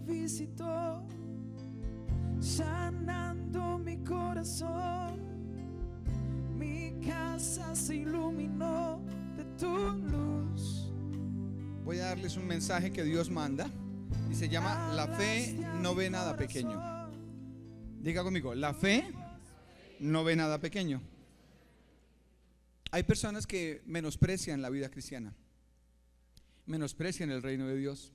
visitó, sanando mi corazón. Mi casa se iluminó de tu luz. Voy a darles un mensaje que Dios manda y se llama: la fe no ve nada pequeño. Diga conmigo: la fe no ve nada pequeño. Hay personas que menosprecian la vida cristiana, menosprecian el reino de Dios,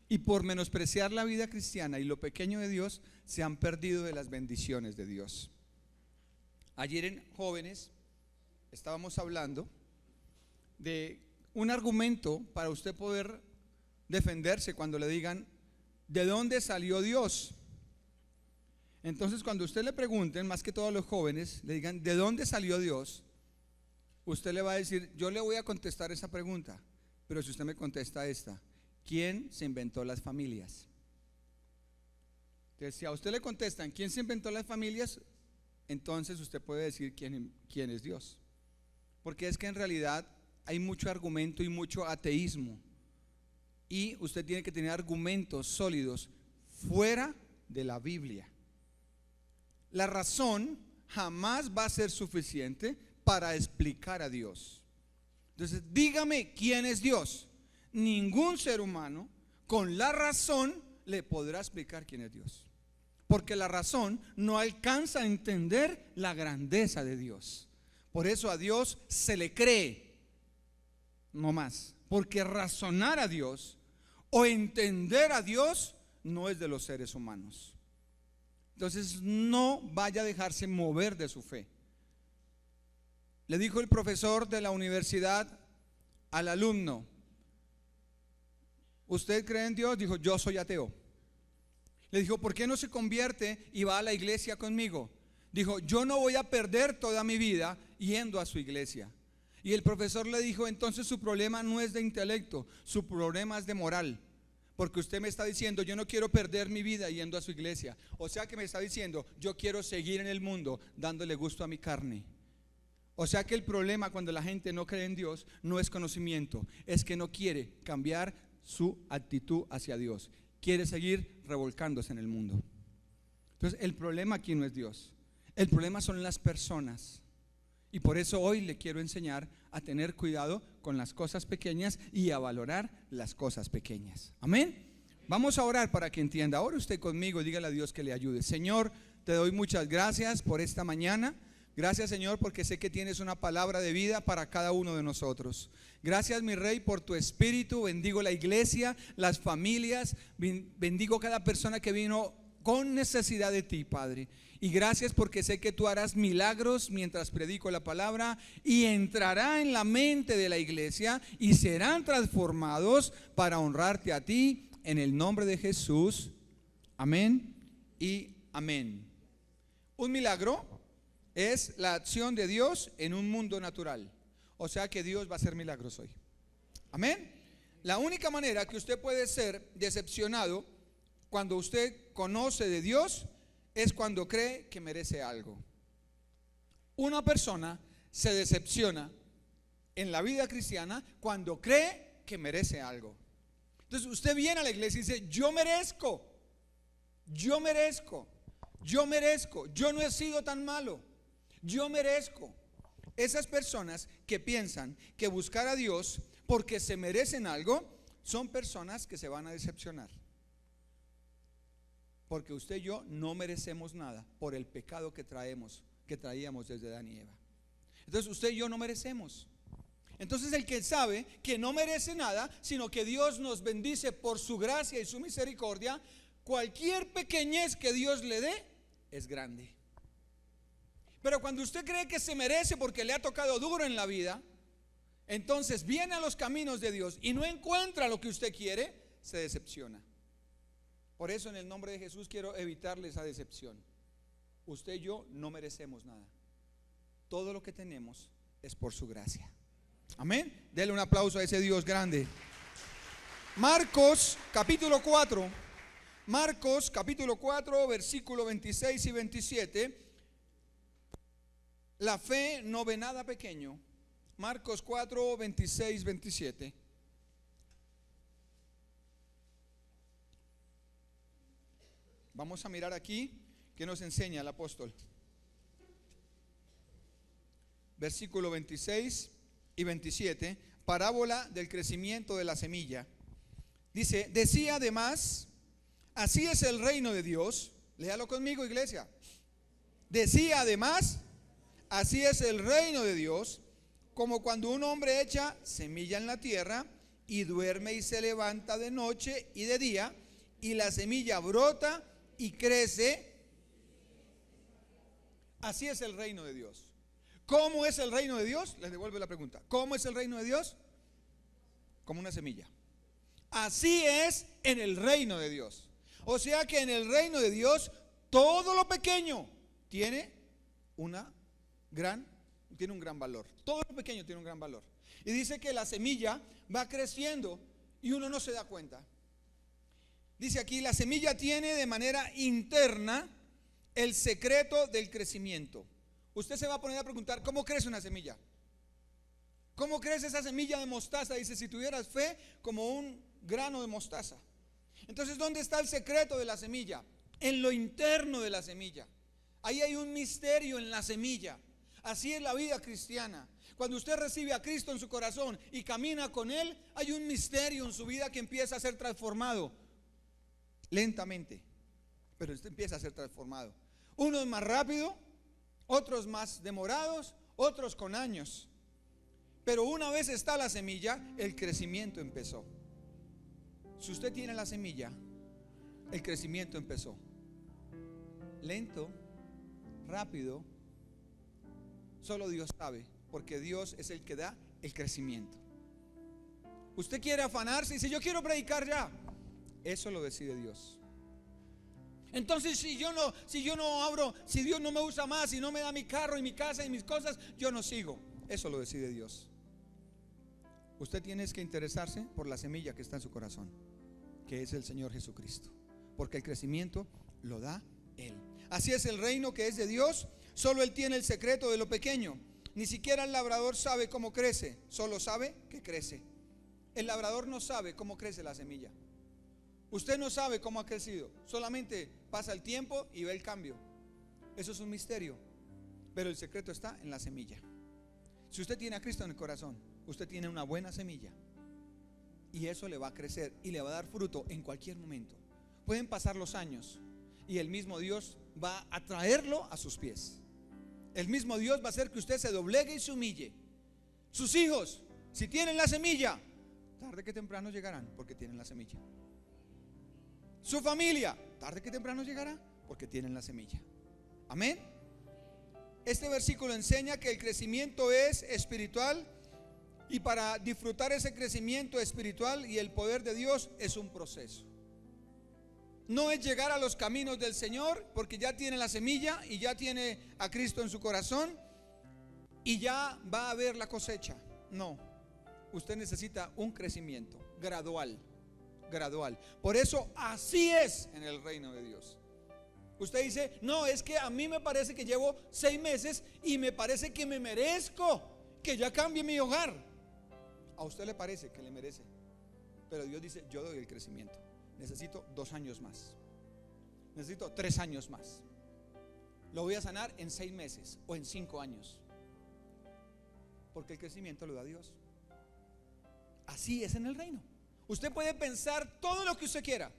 y por menospreciar la vida cristiana y lo pequeño de Dios, se han perdido de las bendiciones de Dios. Ayer en Jóvenes estábamos hablando de un argumento para usted poder defenderse cuando le digan ¿de dónde salió Dios? Entonces, cuando usted le pregunten, más que todos los jóvenes, le digan ¿de dónde salió Dios?, usted le va a decir: yo le voy a contestar esa pregunta, pero si usted me contesta esta: ¿quién se inventó las familias? Entonces, si a usted le contestan ¿quién se inventó las familias?, entonces usted puede decir quién es Dios. Porque es que en realidad hay mucho argumento y mucho ateísmo, y usted tiene que tener argumentos sólidos fuera de la Biblia. La razón jamás va a ser suficiente para explicar a Dios. Entonces, dígame quién es Dios. Ningún ser humano con la razón le podrá explicar quién es Dios, porque la razón no alcanza a entender la grandeza de Dios. Por eso a Dios se le cree, no más, porque razonar a Dios o entender a Dios no es de los seres humanos. Entonces, no vaya a dejarse mover de su fe. Le dijo el profesor de la universidad al alumno: ¿usted cree en Dios? Dijo: yo soy ateo. Le dijo: ¿por qué no se convierte y va a la iglesia conmigo? Dijo: yo no voy a perder toda mi vida yendo a su iglesia. Y el profesor le dijo: entonces su problema no es de intelecto, su problema es de moral, porque usted me está diciendo yo no quiero perder mi vida yendo a su iglesia, o sea que me está diciendo yo quiero seguir en el mundo dándole gusto a mi carne. O sea que el problema cuando la gente no cree en Dios no es conocimiento, es que no quiere cambiar su actitud hacia Dios, quiere seguir revolcándose en el mundo. Entonces, el problema aquí no es Dios, el problema son las personas. Y por eso hoy le quiero enseñar a tener cuidado con las cosas pequeñas y a valorar las cosas pequeñas. Amén. Vamos a orar para que entienda. Ahora usted conmigo y dígale a Dios que le ayude. Señor, te doy muchas gracias por esta mañana. Gracias, Señor, porque sé que tienes una palabra de vida para cada uno de nosotros. Gracias, mi Rey, por tu espíritu. Bendigo la iglesia, las familias, bendigo cada persona que vino con necesidad de ti, Padre. Y gracias porque sé que tú harás milagros mientras predico la palabra, y entrará en la mente de la iglesia y serán transformados para honrarte a ti, en el nombre de Jesús. Amén y amén. Un milagro es la acción de Dios en un mundo natural. O sea que Dios va a hacer milagros hoy. Amén. La única manera que usted puede ser decepcionado cuando usted conoce de Dios es cuando cree que merece algo. Una persona se decepciona en la vida cristiana cuando cree que merece algo. Entonces usted viene a la iglesia y dice: yo merezco, yo merezco, yo merezco, yo no he sido tan malo, yo merezco. Esas personas que piensan que buscar a Dios porque se merecen algo son personas que se van a decepcionar, porque usted y yo no merecemos nada por el pecado que traíamos desde Adán y Eva. Entonces usted y yo no merecemos. Entonces el que sabe que no merece nada, sino que Dios nos bendice por su gracia y su misericordia, cualquier pequeñez que Dios le dé es grande. Pero cuando usted cree que se merece porque le ha tocado duro en la vida, entonces viene a los caminos de Dios y no encuentra lo que usted quiere, se decepciona. Por eso, en el nombre de Jesús, quiero evitarle esa decepción. Usted y yo no merecemos nada. Todo lo que tenemos es por su gracia. Amén. Dele un aplauso a ese Dios grande. Marcos capítulo 4. Marcos capítulo 4, versículo 26 y 27. La fe no ve nada pequeño. Marcos 4, 26, 27. Vamos a mirar aquí qué nos enseña el apóstol. Versículo 26 y 27, parábola del crecimiento de la semilla. Dice, decía además, así es el reino de Dios. Léalo conmigo, iglesia. Decía además, así es el reino de Dios, como cuando un hombre echa semilla en la tierra y duerme y se levanta de noche y de día, y la semilla brota y crece. Así es el reino de Dios. ¿Cómo es el reino de Dios? Les devuelvo la pregunta. ¿Cómo es el reino de Dios? Como una semilla. Así es en el reino de Dios. O sea que en el reino de Dios todo lo pequeño tiene un gran valor. Todo lo pequeño tiene un gran valor. Y dice que la semilla va creciendo y uno no se da cuenta. Dice aquí, la semilla tiene de manera interna el secreto del crecimiento. Usted se va a poner a preguntar, ¿cómo crece una semilla? ¿Cómo crece esa semilla de mostaza? Dice, si tuvieras fe como un grano de mostaza. Entonces, ¿dónde está el secreto de la semilla? En lo interno de la semilla. Ahí hay un misterio en la semilla. Así es la vida cristiana. Cuando usted recibe a Cristo en su corazón y camina con Él, hay un misterio en su vida que empieza a ser transformado. Lentamente, pero usted empieza a ser transformado. Unos más rápido, otros más demorados, otros con años. Pero una vez está la semilla, el crecimiento empezó. Si usted tiene la semilla, el crecimiento empezó. Lento, rápido, solo Dios sabe, porque Dios es el que da el crecimiento. Usted quiere afanarse y dice, yo quiero predicar ya. Eso lo decide Dios. Entonces si yo no abro, si Dios no me usa más, si no me da mi carro y mi casa y mis cosas, yo no sigo. Eso lo decide Dios. Usted tiene que interesarse por la semilla que está en su corazón, que es el Señor Jesucristo, porque el crecimiento lo da Él. Así es el reino que es de Dios. Solo Él tiene el secreto de lo pequeño. Ni siquiera el labrador sabe cómo crece, solo sabe que crece. El labrador no sabe cómo crece la semilla. Usted no sabe cómo ha crecido, solamente pasa el tiempo y ve el cambio. Eso es un misterio, pero el secreto está en la semilla. Si usted tiene a Cristo en el corazón, usted tiene una buena semilla y eso le va a crecer y le va a dar fruto en cualquier momento. Pueden pasar los años y el mismo Dios va a traerlo a sus pies. El mismo Dios va a hacer que usted se doblegue y se humille. Sus hijos, si tienen la semilla, tarde que temprano llegarán porque tienen la semilla. Su familia, tarde que temprano llegará porque tienen la semilla. Amén. Este versículo enseña que el crecimiento es espiritual y para disfrutar ese crecimiento espiritual y el poder de Dios es un proceso. No es llegar a los caminos del Señor porque ya tiene la semilla y ya tiene a Cristo en su corazón y ya va a haber la cosecha. No, usted necesita un crecimiento gradual. Por eso así es en el reino de Dios. Usted dice, no, es que a mí me parece que llevo 6 meses y me parece que me merezco que ya cambie mi hogar. A usted le parece que le merece, pero Dios dice, yo doy el crecimiento. Necesito 2 años más, necesito 3 años más. Lo voy a sanar en 6 meses o en 5 años, porque el crecimiento lo da Dios. Así es en el reino. Usted puede pensar todo lo que usted quiera,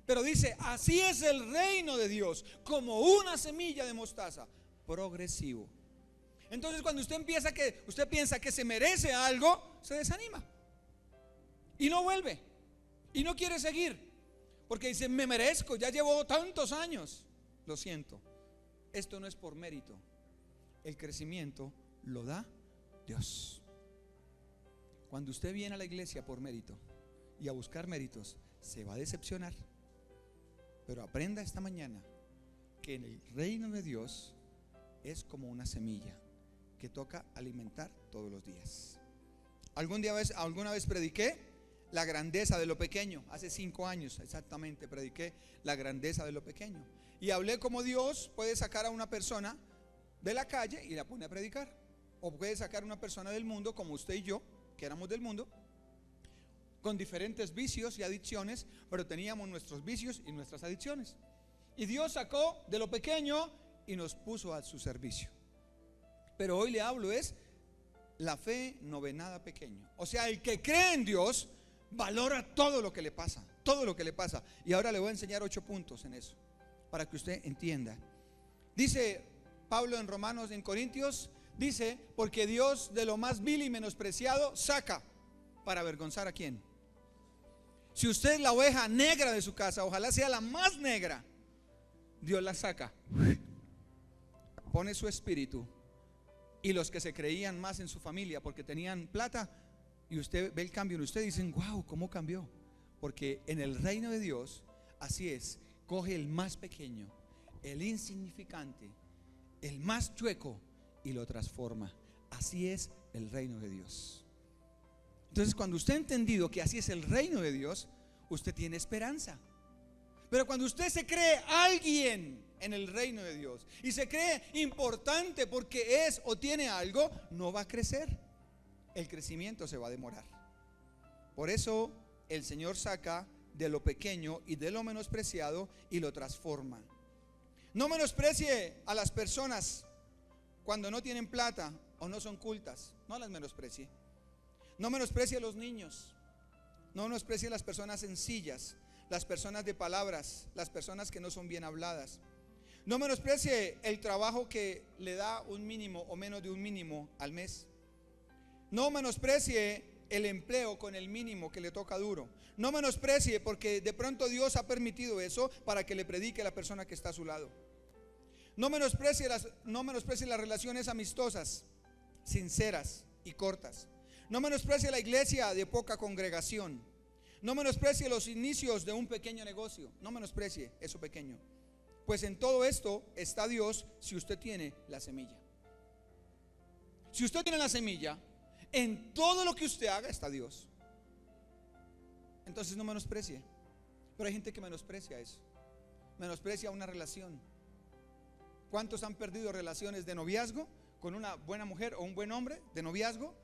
pero dice, así es el reino de Dios, como una semilla de mostaza, progresivo. Entonces cuando usted piensa que se merece algo, se desanima y no vuelve y no quiere seguir, porque dice, me merezco, ya llevo tantos años. Lo siento, esto no es por mérito, el crecimiento lo da Dios. Cuando usted viene a la iglesia por mérito y a buscar méritos, se va a decepcionar. Pero aprenda esta mañana que en el reino de Dios es como una semilla que toca alimentar todos los días. Alguna vez prediqué la grandeza de lo pequeño. Hace 5 años exactamente prediqué la grandeza de lo pequeño. Y hablé como Dios puede sacar a una persona de la calle y la pone a predicar. O puede sacar a una persona del mundo como usted y yo, que éramos del mundo, con diferentes vicios y adicciones, pero teníamos nuestros vicios y nuestras adicciones. Y Dios sacó de lo pequeño y nos puso a su servicio. Pero hoy le hablo es, la fe no ve nada pequeño. O sea, el que cree en Dios valora todo lo que le pasa, todo lo que le pasa. Y ahora le voy a enseñar 8 puntos en eso, para que usted entienda. Dice Pablo en Romanos, en Corintios, dice, porque Dios de lo más vil y menospreciado saca para avergonzar a quién. Si usted es la oveja negra de su casa, ojalá sea la más negra, Dios la saca, pone su espíritu. Y los que se creían más en su familia porque tenían plata, y usted ve el cambio en usted, dicen, wow, ¿cómo cambió? Porque en el reino de Dios, así es, coge el más pequeño, el insignificante, el más chueco, y lo transforma. Así es el reino de Dios. Entonces, cuando usted ha entendido que así es el reino de Dios, usted tiene esperanza. Pero cuando usted se cree alguien en el reino de Dios y se cree importante porque es o tiene algo, no va a crecer. El crecimiento se va a demorar. Por eso el Señor saca de lo pequeño y de lo menospreciado y lo transforma. No menosprecie a las personas cuando no tienen plata o no son cultas. No las menosprecie. No menosprecie a los niños. No menosprecie a las personas sencillas, las personas de palabras, las personas que no son bien habladas. No menosprecie el trabajo que le da un mínimo o menos de un mínimo al mes. No menosprecie el empleo con el mínimo que le toca duro. No menosprecie porque de pronto Dios ha permitido eso para que le predique a la persona que está a su lado. No menosprecie las relaciones amistosas, sinceras y cortas. No menosprecie la iglesia de poca congregación. No menosprecie los inicios de un pequeño negocio. No menosprecie eso pequeño. Pues en todo esto está Dios si usted tiene la semilla. Si usted tiene la semilla, en todo lo que usted haga está Dios. Entonces no menosprecie. Pero hay gente que menosprecia eso. Menosprecia una relación. ¿Cuántos han perdido relaciones de noviazgo con una buena mujer o un buen hombre de noviazgo?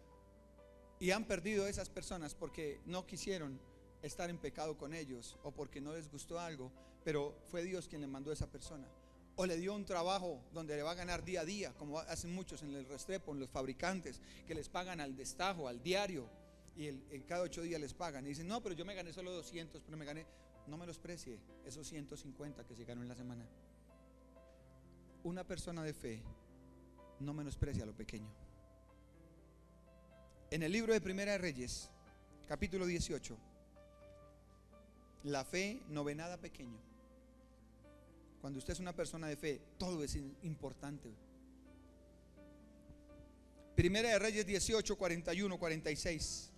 Y han perdido esas personas porque no quisieron estar en pecado con ellos o porque no les gustó algo, pero fue Dios quien le mandó a esa persona. O le dio un trabajo donde le va a ganar día a día, como hacen muchos en el Restrepo, en los fabricantes, que les pagan al destajo, al diario, y cada 8 días les pagan. Y dicen, no, pero yo me gané solo 200, pero me gané. No menosprecie esos 150 que se ganó en la semana. Una persona de fe no menosprecia lo pequeño. En el libro de Primera de Reyes, capítulo 18, la fe no ve nada pequeño. Cuando usted es una persona de fe, todo es importante. Primera de Reyes 18, 41, 46.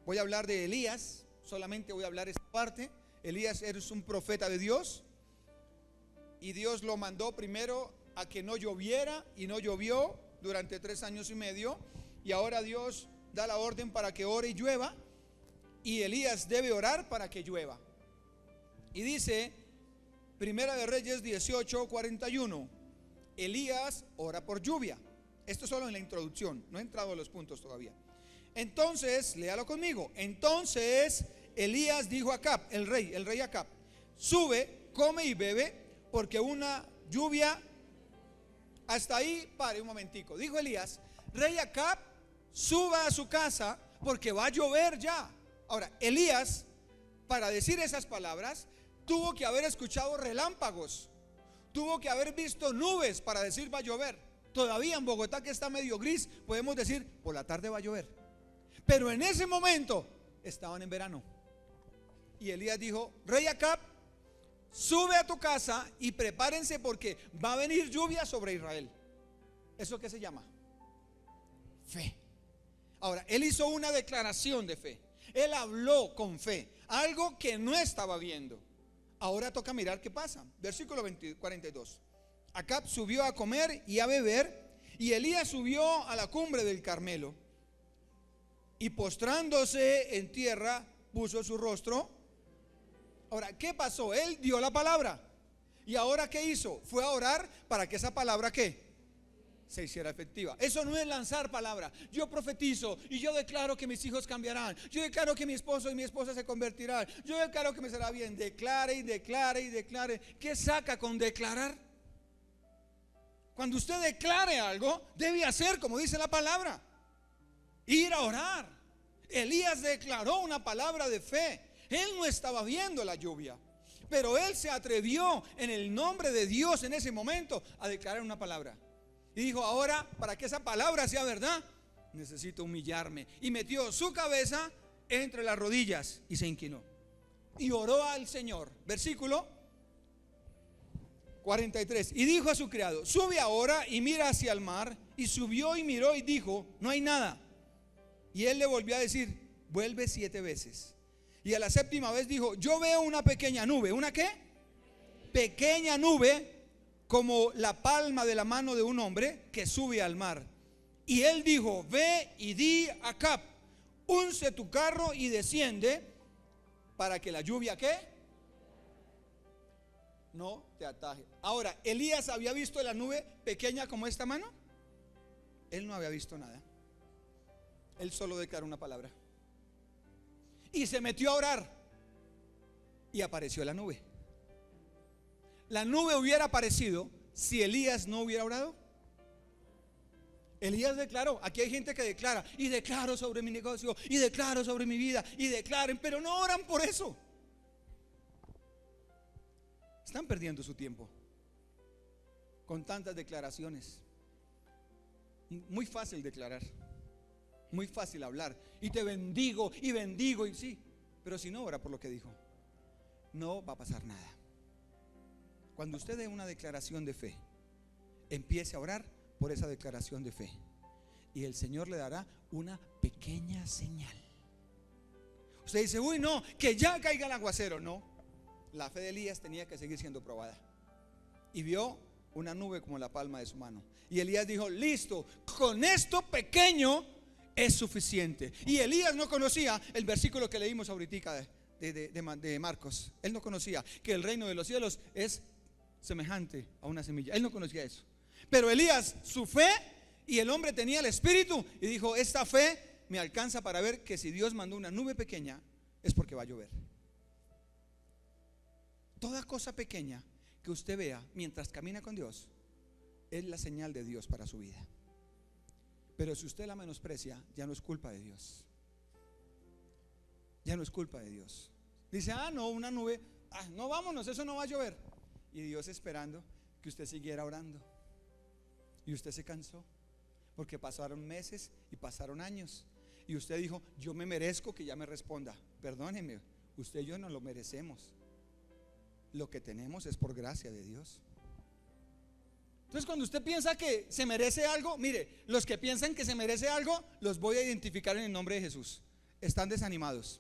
Voy a hablar de Elías, solamente voy a hablar esta parte. Elías es un profeta de Dios y Dios lo mandó primero a que no lloviera y no llovió durante 3 años y medio. Y ahora Dios da la orden para que ore y llueva. Y Elías debe orar para que llueva. Y dice, Primera de Reyes 18, 41, Elías ora por lluvia. Esto solo en la introducción, no he entrado a los puntos todavía. Entonces, léalo conmigo. Entonces Elías dijo a Acab, el rey Acab, sube, come y bebe, porque una lluvia. Hasta ahí, pare un momentico. Dijo Elías, rey Acab, suba a su casa porque va a llover ya. Ahora, Elías, para decir esas palabras, tuvo que haber escuchado relámpagos, tuvo que haber visto nubes para decir va a llover. Todavía en Bogotá, que está medio gris, podemos decir por la tarde va a llover. Pero en ese momento estaban en verano. Y Elías dijo, rey Acab, sube a tu casa y prepárense porque va a venir lluvia sobre Israel. ¿Eso qué se llama? Fe. Ahora, él hizo una declaración de fe. Él habló con fe, algo que no estaba viendo. Ahora toca mirar qué pasa. Versículo 42. Acab subió a comer y a beber, y Elías subió a la cumbre del Carmelo, y postrándose en tierra, puso su rostro. Ahora, ¿qué pasó? Él dio la palabra. ¿Y ahora qué hizo? Fue a orar para que esa palabra ¿qué? se hiciera efectiva. Eso no es lanzar palabra. Yo profetizo y yo declaro que mis hijos cambiarán. Yo declaro que mi esposo y mi esposa se convertirán. Yo declaro que me será bien. Declare y declare y declare. ¿Qué saca con declarar? Cuando usted declare algo, debe hacer como dice la palabra. Ir a orar. Elías declaró una palabra de fe. Él no estaba viendo la lluvia, pero él se atrevió en el nombre de Dios en ese momento a declarar una palabra. Y dijo, ahora, para que esa palabra sea verdad, necesito humillarme. Y metió su cabeza entre las rodillas y se inclinó. Y oró al Señor. Versículo 43. Y dijo a su criado, sube ahora y mira hacia el mar. Y subió y miró y dijo, no hay nada. Y él le volvió a decir, vuelve 7 veces. Y a la 7ª vez dijo, yo veo una pequeña nube. ¿Una qué? Pequeña nube, como la palma de la mano de un hombre que sube al mar. Y él dijo, ve y di a Acab, unce tu carro y desciende para que la lluvia ¿qué? No te ataje. Ahora, ¿Elías había visto la nube pequeña como esta mano? Él no había visto nada. Él solo declaró una palabra. Y se metió a orar. Y apareció la nube. La nube hubiera aparecido si Elías no hubiera orado. Elías declaró. Aquí hay gente que declara, y declaro sobre mi negocio, y declaro sobre mi vida, y declaren, pero no oran por eso. Están perdiendo su tiempo con tantas declaraciones. Muy fácil declarar, muy fácil hablar, y te bendigo, y sí, pero si no ora por lo que dijo, no va a pasar nada. Cuando usted dé una declaración de fe, empiece a orar por esa declaración de fe, y el Señor le dará una pequeña señal. Usted dice, uy, no, que ya caiga el aguacero. No, la fe de Elías tenía que seguir siendo probada. Y vio una nube como la palma de su mano. Y Elías dijo, listo, con esto pequeño es suficiente. Y Elías no conocía el versículo que leímos ahorita de Marcos. Él no conocía que el reino de los cielos es semejante a una semilla. Él no conocía eso. Pero Elías, su fe, y el hombre tenía el espíritu, y dijo, esta fe me alcanza para ver que si Dios mandó una nube pequeña es porque va a llover. Toda cosa pequeña que usted vea mientras camina con Dios es la señal de Dios para su vida. Pero si usted la menosprecia, ya no es culpa de Dios. Ya no es culpa de Dios. Dice, no, una nube, no, vámonos, eso no va a llover. Y Dios esperando que usted siguiera orando. Y usted se cansó, porque pasaron meses y pasaron años. Y usted dijo, yo me merezco que ya me responda. Perdóneme, usted y yo no lo merecemos. Lo que tenemos es por gracia de Dios. Entonces, cuando usted piensa que se merece algo, mire, los que piensan que se merece algo, los voy a identificar en el nombre de Jesús. Están desanimados.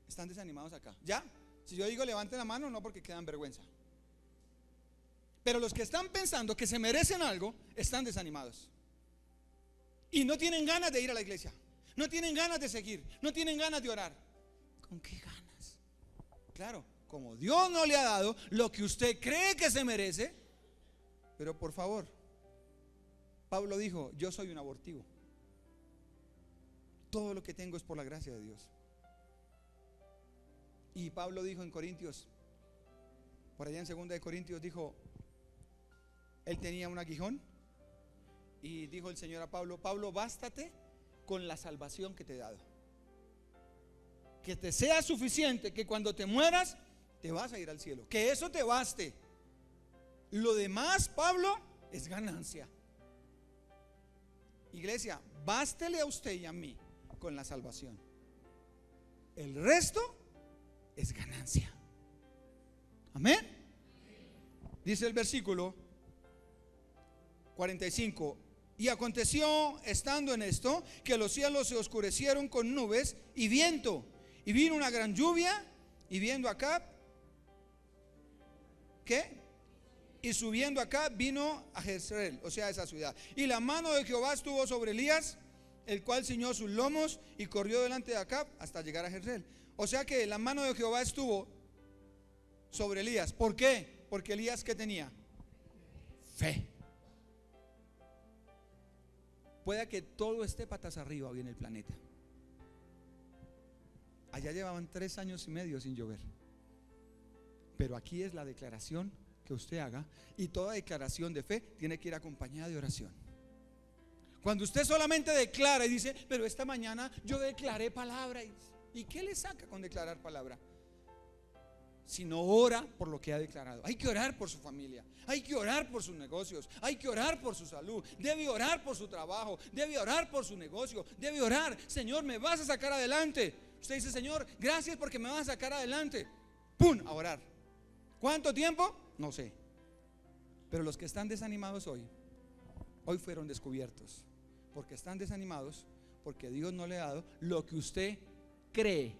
Están desanimados acá. ¿Ya? Si yo digo levanten la mano, no, porque quedan vergüenza. Pero los que están pensando que se merecen algo, están desanimados. Y no tienen ganas de ir a la iglesia. No tienen ganas de seguir. No tienen ganas de orar. ¿Con qué ganas? Claro, como Dios no le ha dado lo que usted cree que se merece. Pero por favor, Pablo dijo, yo soy un abortivo. Todo lo que tengo es por la gracia de Dios. Y Pablo dijo en Corintios, por allá en 2 de Corintios dijo, él tenía un aguijón, y dijo el Señor a Pablo, Pablo, bástate con la salvación que te he dado. Que te sea suficiente, que cuando te mueras te vas a ir al cielo, que eso te baste. Lo demás, Pablo, es ganancia. Iglesia, bástele a usted y a mí con la salvación. El resto es ganancia. Amén. Dice el versículo 45, y aconteció estando en esto que los cielos se oscurecieron con nubes y viento, y vino una gran lluvia, y viendo acá, ¿qué? Y subiendo acá vino a Jezreel, o sea, esa ciudad. Y la mano de Jehová estuvo sobre Elías, el cual ciñó sus lomos y corrió delante de Acab hasta llegar a Jezreel. O sea que la mano de Jehová estuvo sobre Elías. ¿Por qué? Porque Elías, ¿qué tenía? Fe. pueda que todo esté patas arriba hoy en el planeta. Allá llevaban 3 años y medio sin llover. Pero aquí es la declaración que usted haga, y toda declaración de fe tiene que ir acompañada de oración. Cuando usted solamente declara y dice, pero esta mañana yo declaré palabra, ¿y qué le saca con declarar palabra? Si no ora por lo que ha declarado. Hay que orar por su familia, hay que orar por sus negocios, hay que orar por su salud, debe orar por su trabajo, debe orar por su negocio, debe orar, Señor, me vas a sacar adelante. Usted dice, Señor, gracias porque me vas a sacar adelante. ¡Pum! A orar. ¿Cuánto tiempo? No sé. Pero los que están desanimados hoy fueron descubiertos, porque están desanimados porque Dios no le ha dado lo que usted cree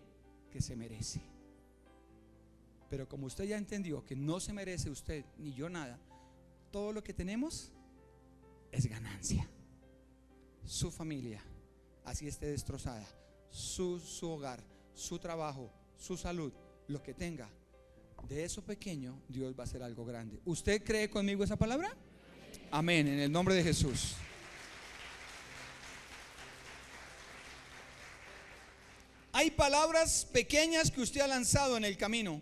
que se merece. Pero como usted ya entendió que no se merece usted ni yo nada, todo lo que tenemos es ganancia. Su familia, así esté destrozada, su hogar, su trabajo, su salud, lo que tenga, de eso pequeño Dios va a hacer algo grande. ¿Usted cree conmigo esa palabra? Amén, en el nombre de Jesús. Hay palabras pequeñas que usted ha lanzado en el camino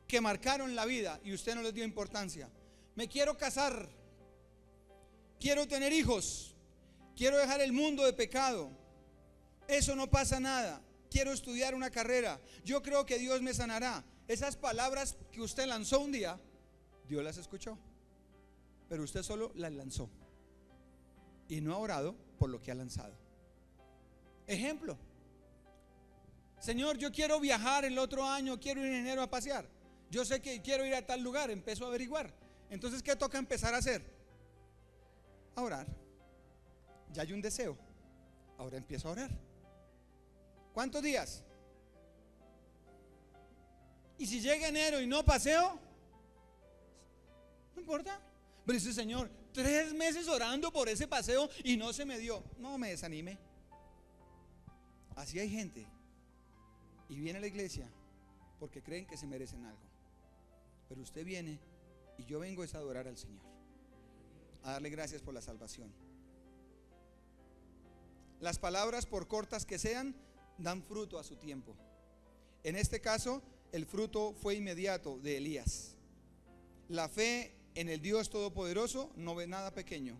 que marcaron la vida y usted no les dio importancia. Me quiero casar, quiero tener hijos, quiero dejar el mundo de pecado, eso no pasa nada, quiero estudiar una carrera, yo creo que Dios me sanará. Esas palabras que usted lanzó un día, Dios las escuchó, pero usted solo las lanzó y no ha orado por lo que ha lanzado. Ejemplo: Señor, yo quiero viajar el otro año, quiero ir en enero a pasear. Yo sé que quiero ir a tal lugar, empiezo a averiguar. Entonces, ¿qué toca empezar a hacer? A orar. Ya hay un deseo, ahora empiezo a orar. ¿Cuántos días? Y si llega enero y no paseo, no importa. Pero dice, Señor, 3 meses orando por ese paseo y no se me dio. No me desanime. Así hay gente y viene a la iglesia porque creen que se merecen algo. Pero usted viene y yo vengo es a adorar al Señor, a darle gracias por la salvación. Las palabras, por cortas que sean, dan fruto a su tiempo. En este caso, el fruto fue inmediato de Elías. La fe en el Dios Todopoderoso no ve nada pequeño.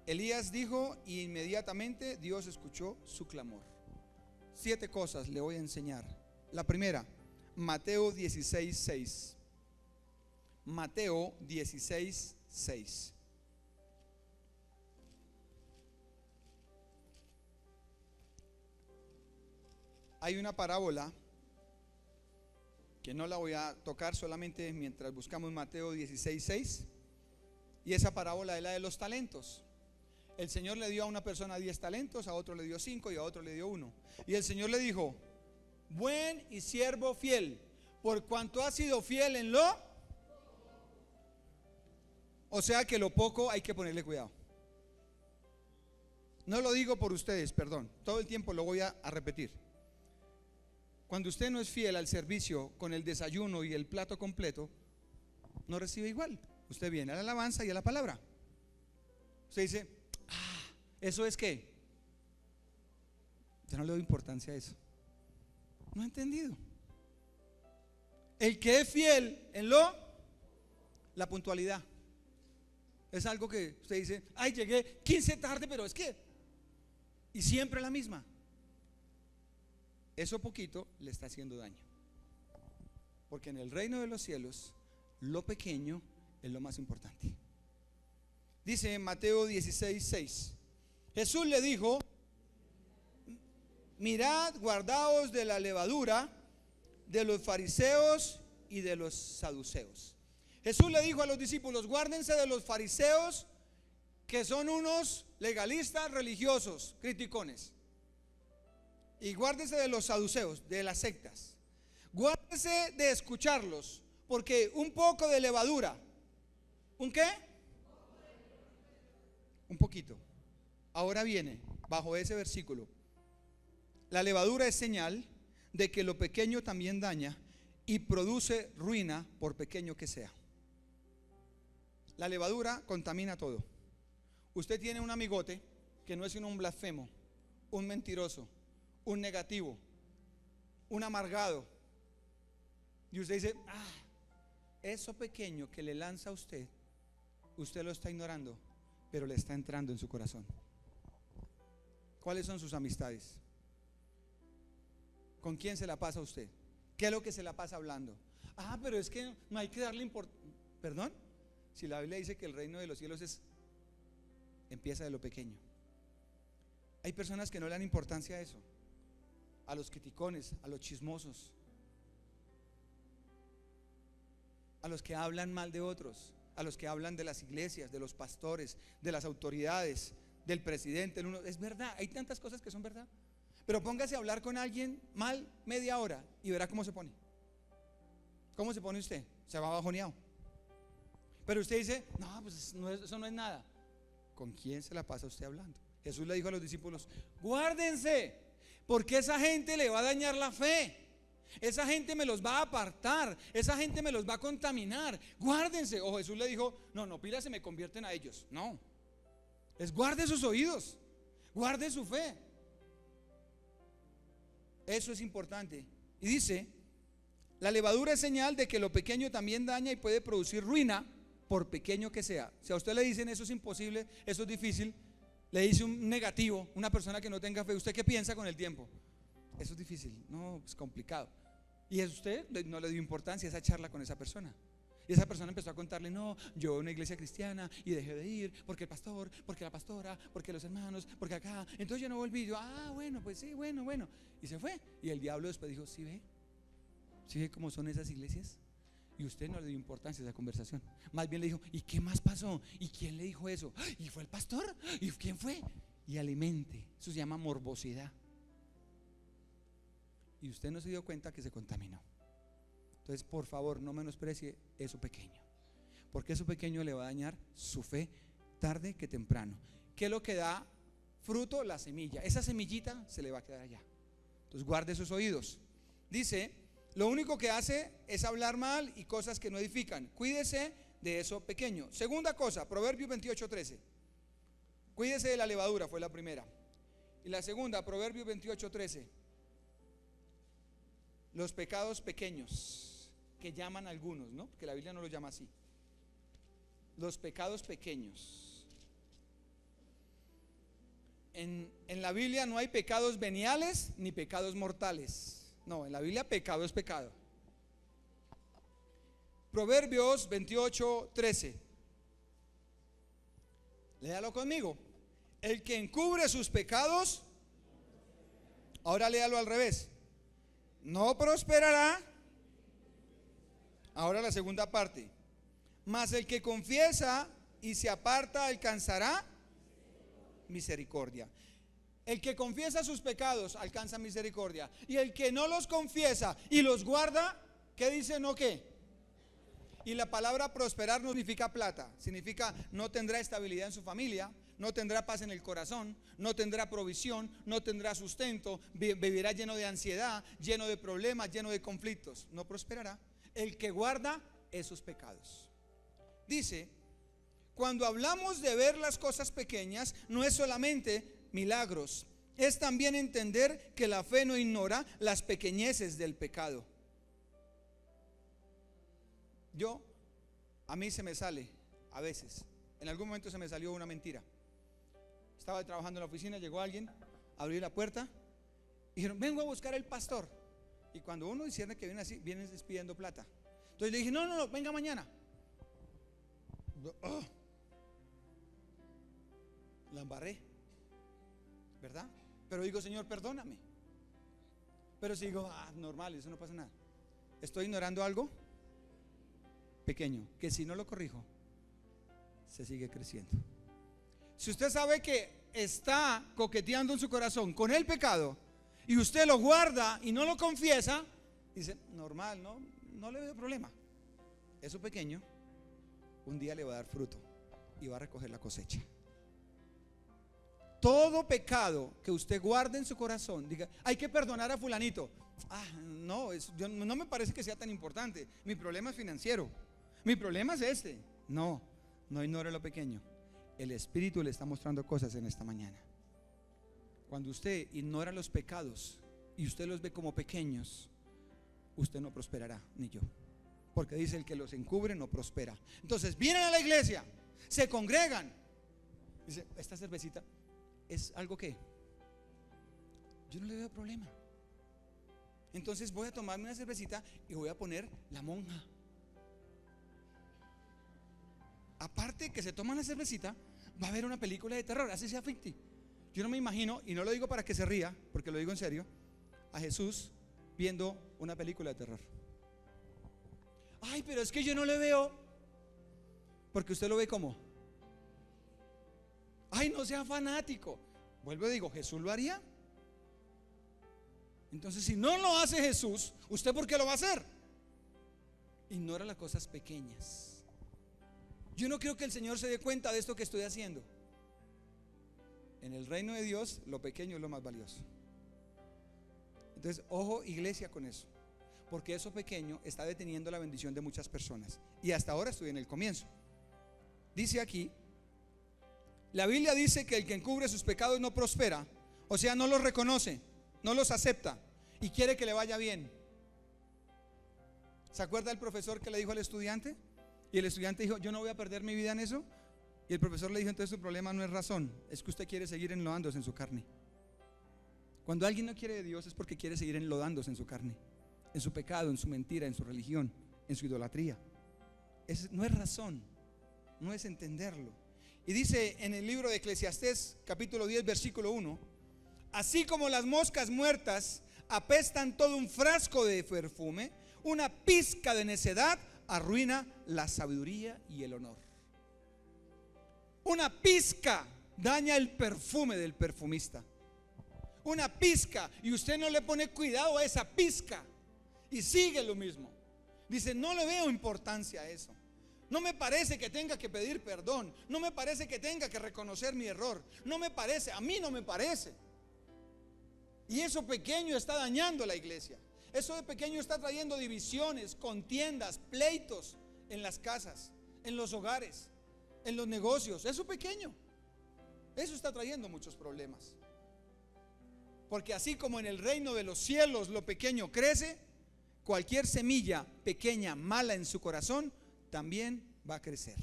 Elías dijo y inmediatamente Dios escuchó su clamor. 7 cosas le voy a enseñar. La primera, Mateo 16:6. Mateo 16:6. Hay una parábola que no la voy a tocar solamente mientras buscamos Mateo 16:6. Y esa parábola es la de los talentos. El Señor le dio a una persona 10 talentos, a otro le dio 5 y a otro le dio 1. Y el Señor le dijo: buen y siervo fiel, por cuanto has sido fiel en lo. O sea que lo poco hay que ponerle cuidado. No lo digo por ustedes, perdón, todo el tiempo lo voy a repetir. Cuando usted no es fiel al servicio con el desayuno y el plato completo, no recibe igual. Usted viene a la alabanza y a la palabra. Usted dice: ¿eso es qué? Yo no le doy importancia a eso. No he entendido. El que es fiel en la puntualidad. Es algo que usted dice: ay, llegué 15 tarde, pero es que. Y siempre la misma. Eso poquito le está haciendo daño. Porque en el reino de los cielos, lo pequeño es lo más importante. Dice en Mateo 16:6. Jesús le dijo: mirad, guardaos de la levadura de los fariseos y de los saduceos. Jesús le dijo a los discípulos: guárdense de los fariseos, que son unos legalistas religiosos, criticones. Y guárdense de los saduceos, de las sectas. Guárdense de escucharlos, porque un poco de levadura. ¿Un qué? Un poquito. Ahora viene, bajo ese versículo, la levadura es señal de que lo pequeño también daña y produce ruina, por pequeño que sea. La levadura contamina todo. Usted tiene un amigote que no es sino un blasfemo, un mentiroso, un negativo, un amargado, y usted dice, eso pequeño que le lanza a usted, usted lo está ignorando, pero le está entrando en su corazón. ¿Cuáles son sus amistades? ¿Con quién se la pasa usted? ¿Qué es lo que se la pasa hablando? Pero es que no hay que darle importancia. ¿Perdón? Si la Biblia dice que el reino de los cielos empieza de lo pequeño. Hay personas que no le dan importancia a eso, a los criticones, a los chismosos, a los que hablan mal de otros, a los que hablan de las iglesias, de los pastores, de las autoridades, del presidente. Es verdad, hay tantas cosas que son verdad. Pero póngase a hablar con alguien mal media hora y verá cómo se pone. ¿Cómo se pone usted? Se va bajoneado. Pero usted dice, no, pues eso no es nada. ¿Con quién se la pasa usted hablando? Jesús le dijo a los discípulos, guárdense, porque esa gente le va a dañar la fe. Esa gente me los va a apartar, esa gente me los va a contaminar. Guárdense. O Jesús le dijo, no, pilas se me convierten a ellos. No, es guarde sus oídos, guarde su fe. Eso es importante. Y dice, la levadura es señal de que lo pequeño también daña y puede producir ruina, por pequeño que sea. Si a usted le dicen eso es imposible, eso es difícil, le dice un negativo, una persona que no tenga fe, ¿usted qué piensa con el tiempo? Eso es difícil, no, es complicado. Y usted no le dio importancia a esa charla con esa persona. Y esa persona empezó a contarle, no, yo una iglesia cristiana y dejé de ir porque el pastor, porque la pastora, porque los hermanos, porque acá. Entonces yo no volví. Yo, bueno, pues sí, bueno. Y se fue. Y el diablo después dijo, ¿sí ve cómo son esas iglesias? Y usted no le dio importancia a esa conversación. Más bien le dijo, ¿y qué más pasó? ¿Y quién le dijo eso? ¿Y fue el pastor? ¿Y quién fue? Y alimente. Eso se llama morbosidad. Y usted no se dio cuenta que se contaminó. Entonces, por favor, no menosprecie eso pequeño, porque eso pequeño le va a dañar su fe tarde que temprano. ¿Qué es lo que da fruto? La semilla. Esa semillita se le va a quedar allá. Entonces, guarde sus oídos. Dice, lo único que hace es hablar mal y cosas que no edifican. Cuídese de eso pequeño. Segunda cosa, Proverbios 28:13. Cuídese de la levadura, fue la primera. Y la segunda, Proverbios 28:13. Los pecados pequeños, que llaman algunos, ¿no? Porque la Biblia no lo llama así. Los pecados pequeños. En la Biblia no hay pecados veniales ni pecados mortales. No, en la Biblia pecado es pecado. Proverbios 28:13. Léalo conmigo. El que encubre sus pecados, ahora léalo al revés, no prosperará. Ahora la segunda parte. Mas el que confiesa y se aparta alcanzará misericordia. El que confiesa sus pecados alcanza misericordia. Y el que no los confiesa y los guarda, ¿qué dice? ¿No qué? Y la palabra prosperar no significa plata. Significa no tendrá estabilidad en su familia, no tendrá paz en el corazón, no tendrá provisión, no tendrá sustento, vivirá lleno de ansiedad, lleno de problemas, lleno de conflictos. No prosperará el que guarda esos pecados. Dice, cuando hablamos de ver las cosas pequeñas, no es solamente milagros, es también entender que la fe no ignora las pequeñeces del pecado. A mí se me sale, a veces, en algún momento se me salió una mentira. Estaba trabajando en la oficina, llegó alguien, abrí la puerta y dijeron, vengo a buscar al pastor. Y cuando uno discierne que viene así, viene pidiendo plata. Entonces le dije, no, venga mañana. La embarré, ¿verdad? Pero digo, Señor, perdóname. Pero si digo, normal, eso no pasa nada. Estoy ignorando algo pequeño, que si no lo corrijo, se sigue creciendo. Si usted sabe que está coqueteando en su corazón con el pecado y usted lo guarda y no lo confiesa, dice, normal, no le veo problema. Eso pequeño un día le va a dar fruto y va a recoger la cosecha. Todo pecado que usted guarde en su corazón, diga, hay que perdonar a fulanito. No me parece que sea tan importante. Mi problema es financiero. Mi problema es este. No ignore lo pequeño. El Espíritu le está mostrando cosas en esta mañana. Cuando usted ignora los pecados y usted los ve como pequeños, usted no prosperará, ni yo. Porque dice: el que los encubre no prospera. Entonces vienen a la iglesia, se congregan. Dice: esta cervecita es algo que yo no le veo problema. Entonces voy a tomarme una cervecita y voy a poner La Monja. Aparte que se toma una cervecita, va a haber una película de terror, así sea ficti. Yo no me imagino, y no lo digo para que se ría, porque lo digo en serio, a Jesús viendo una película de terror. Ay, pero es que yo no le veo. Porque usted lo ve como: ay, no sea fanático. Vuelvo y digo: ¿Jesús lo haría? Entonces, si no lo hace Jesús, ¿usted por qué lo va a hacer? Ignora las cosas pequeñas. Yo no creo que el Señor se dé cuenta de esto que estoy haciendo. En el reino de Dios, lo pequeño es lo más valioso. Entonces, ojo, iglesia, con eso, porque eso pequeño está deteniendo la bendición de muchas personas. Y hasta ahora estoy en el comienzo. Dice aquí, la Biblia dice que el que encubre sus pecados no prospera. O sea, no los reconoce, no los acepta y quiere que le vaya bien. ¿Se acuerda el profesor que le dijo al estudiante? Y el estudiante dijo: yo no voy a perder mi vida en eso. Y el profesor le dijo: entonces su problema no es razón, es que usted quiere seguir enlodándose en su carne. Cuando alguien no quiere de Dios es porque quiere seguir enlodándose en su carne, en su pecado, en su mentira, en su religión, en su idolatría. No es razón, no es entenderlo. Y dice en el libro de Eclesiastés capítulo 10 versículo 1: así como las moscas muertas apestan todo un frasco de perfume, una pizca de necedad arruina la sabiduría y el honor. Una pizca daña el perfume del perfumista. Una pizca, y usted no le pone cuidado a esa pizca y sigue lo mismo. Dice: no le veo importancia a eso. No me parece que tenga que pedir perdón. No me parece que tenga que reconocer mi error. No me parece, a mí no me parece. Y eso pequeño está dañando la iglesia. Eso de pequeño está trayendo divisiones, contiendas, pleitos en las casas, en los hogares, en los negocios. Eso pequeño, eso está trayendo muchos problemas. Porque así como en el reino de los cielos lo pequeño crece, cualquier semilla pequeña, mala en su corazón, también va a crecer.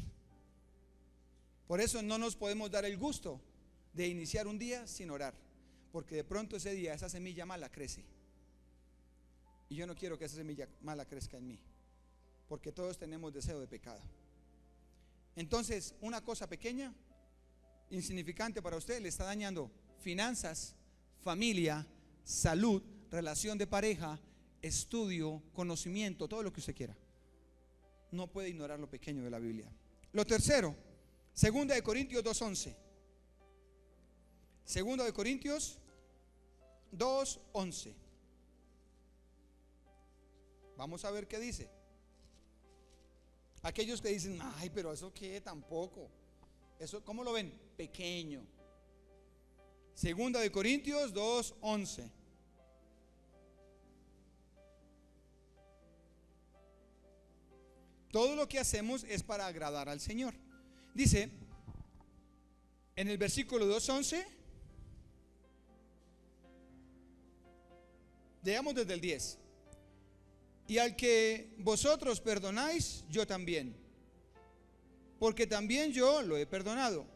Por eso no nos podemos dar el gusto de iniciar un día sin orar, porque de pronto ese día esa semilla mala crece. Y yo no quiero que esa semilla mala crezca en mí, porque todos tenemos deseo de pecado. Entonces, una cosa pequeña, insignificante para usted, le está dañando finanzas, familia, salud, relación de pareja, estudio, conocimiento, todo lo que usted quiera. No puede ignorar lo pequeño de la Biblia. Lo tercero, 2 de Corintios 2:11. 2 de Corintios 2:11. Vamos a ver qué dice. Aquellos que dicen: ay, pero eso qué, tampoco. Eso, ¿cómo lo ven? Pequeño. 2 de Corintios 2:11. Todo lo que hacemos es para agradar al Señor. Dice en el versículo 2:11, leamos desde el 10. Y al que vosotros perdonáis, yo también, porque también yo lo he perdonado.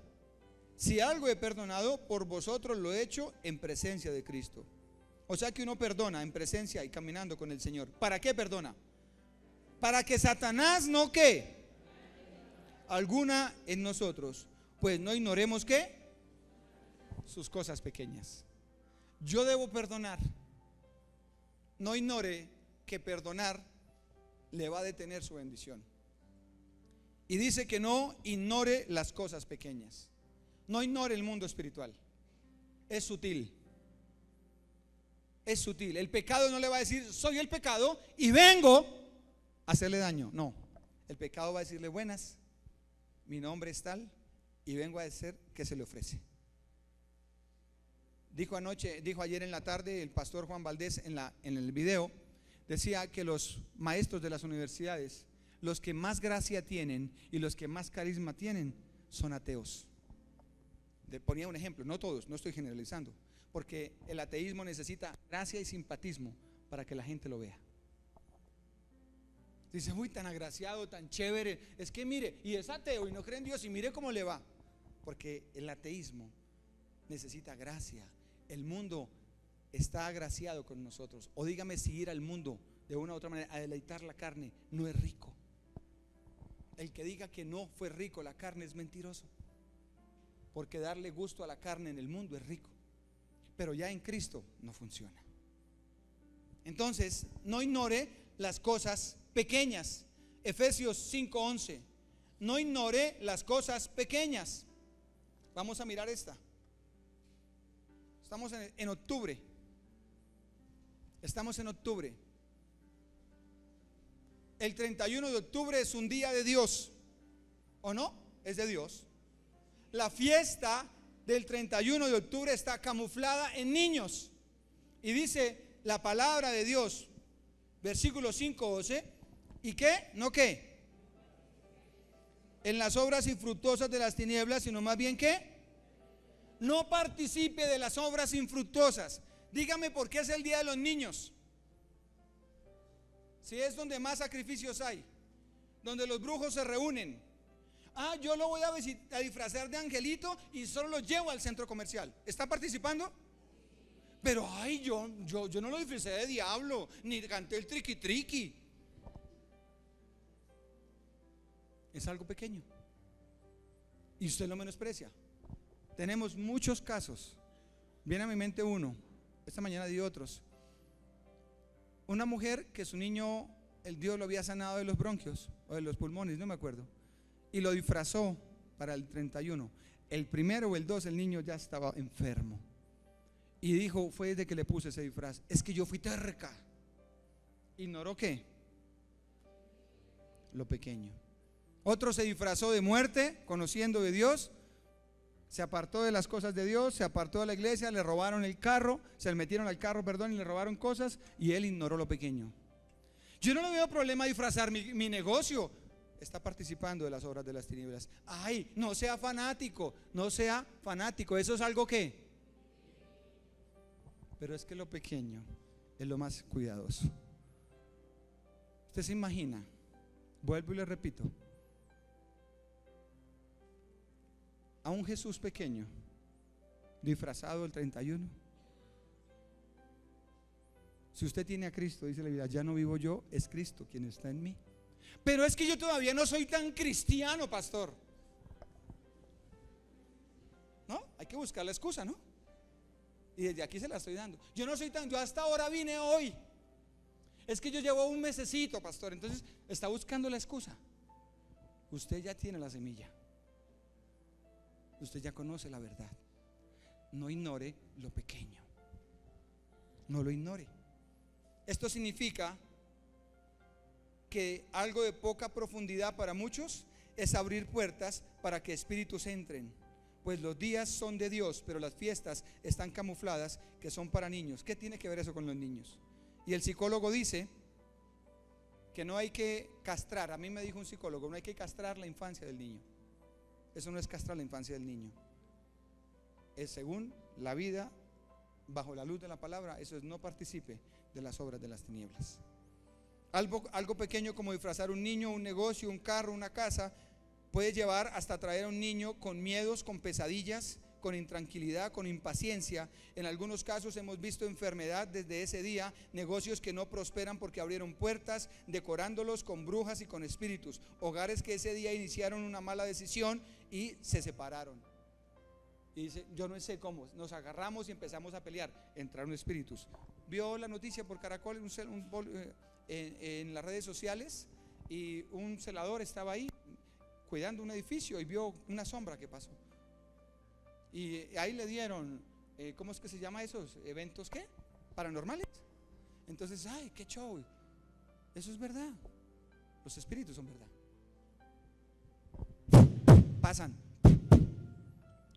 Si algo he perdonado, por vosotros lo he hecho en presencia de Cristo. O sea que uno perdona en presencia y caminando con el Señor. ¿Para qué perdona? Para que Satanás no ¿qué? Alguna en nosotros, pues no ignoremos ¿qué? Sus cosas pequeñas. Yo debo perdonar. No ignore que perdonar le va a detener su bendición. Y dice que no ignore las cosas pequeñas. No ignore el mundo espiritual. Es sutil. Es sutil. El pecado no le va a decir: soy el pecado y vengo a hacerle daño. No. El pecado va a decirle: buenas, mi nombre es tal y vengo a decir que se le ofrece. Dijo ayer en la tarde el pastor Juan Valdés en el video. Decía que los maestros de las universidades, los que más gracia tienen y los que más carisma tienen, son ateos. Ponía un ejemplo, no todos, no estoy generalizando. porque el ateísmo necesita gracia y simpatismo para que la gente lo vea. Dice, uy, tan agraciado, tan chévere. Es que mire, y es ateo y no cree en Dios y mire cómo le va. Porque el ateísmo necesita gracia. El mundo está agraciado con nosotros. O dígame si ir al mundo de una u otra manera a deleitar la carne no es rico. El que diga que no fue rico la carne es mentiroso. Porque darle gusto a la carne en el mundo es rico. Pero ya en Cristo no funciona. Entonces, no ignore las cosas pequeñas. Efesios 5:11. No ignore las cosas pequeñas. Vamos a mirar esta. Estamos en octubre. Estamos en octubre. El 31 de octubre es un día de Dios, ¿o no? Es de Dios. La fiesta del 31 de octubre está camuflada en niños. Y dice la palabra de Dios, versículo 5:12. ¿Y qué? ¿No qué? En las obras infructuosas de las tinieblas, sino más bien ¿qué? No participe de las obras infructuosas. Dígame por qué es el día de los niños. Si es donde más sacrificios hay, donde los brujos se reúnen. Ah, yo lo voy a disfrazar de angelito y solo lo llevo al centro comercial. ¿Está participando? Pero ay, yo no lo disfracé de diablo, ni canté el triqui triqui. Es algo pequeño y usted lo menosprecia. Tenemos muchos casos. Viene a mi mente uno, esta mañana di otros. Una mujer que su niño, el Dios lo había sanado de los bronquios o de los pulmones, no me acuerdo, y lo disfrazó para el 31. El primero o el 2 el niño ya estaba enfermo y dijo, fue desde que le puse ese disfraz, es que yo fui terca. ¿Ignoró qué? Lo pequeño. Otro se disfrazó de muerte, conociendo de Dios, se apartó de las cosas de Dios, se apartó de la iglesia, le robaron el carro, se le metieron al carro, perdón, y le robaron cosas, y él ignoró lo pequeño. Yo no le veo problema a disfrazar mi negocio. Está participando de las obras de las tinieblas. Ay, no sea fanático, no sea fanático, eso es algo que. Pero es que lo pequeño es lo más cuidadoso. Usted se imagina, vuelvo y le repito, a un Jesús pequeño disfrazado el 31. Si usted tiene a Cristo, dice la Biblia, ya no vivo yo, es Cristo quien está en mí. Pero es que yo todavía no soy tan cristiano, pastor. ¿No? Hay que buscar la excusa, ¿no? Y desde aquí se la estoy dando. Yo no soy tan, yo hasta ahora vine hoy. Es que yo llevo un mesecito, pastor. Entonces está buscando la excusa. Usted ya tiene la semilla. Usted ya conoce la verdad. No ignore lo pequeño. No lo ignore. Esto significa que algo de poca profundidad para muchos es abrir puertas para que espíritus entren. Pues los días son de Dios, pero las fiestas están camufladas que son para niños. ¿Qué tiene que ver eso con los niños? Y el psicólogo dice que no hay que castrar. A mí me dijo un psicólogo, no hay que castrar la infancia del niño. Eso no es castrar la infancia del niño. Es según la vida, bajo la luz de la palabra. Eso es no participe de las obras de las tinieblas. Algo pequeño como disfrazar un niño, un negocio, un carro, una casa, puede llevar hasta traer a un niño con miedos, con pesadillas, con intranquilidad, con impaciencia. En algunos casos hemos visto enfermedad desde ese día, negocios que no prosperan porque abrieron puertas, decorándolos con brujas y con espíritus, hogares que ese día iniciaron una mala decisión y se separaron. Y dice, yo no sé cómo, nos agarramos y empezamos a pelear, entraron espíritus. Vio la noticia por Caracol en las redes sociales y un celador estaba ahí cuidando un edificio y vio una sombra que pasó. Y ahí le dieron, ¿cómo es que se llama esos eventos qué? Paranormales. Entonces, ay, qué show. Eso es verdad. Los espíritus son verdad. Pasan.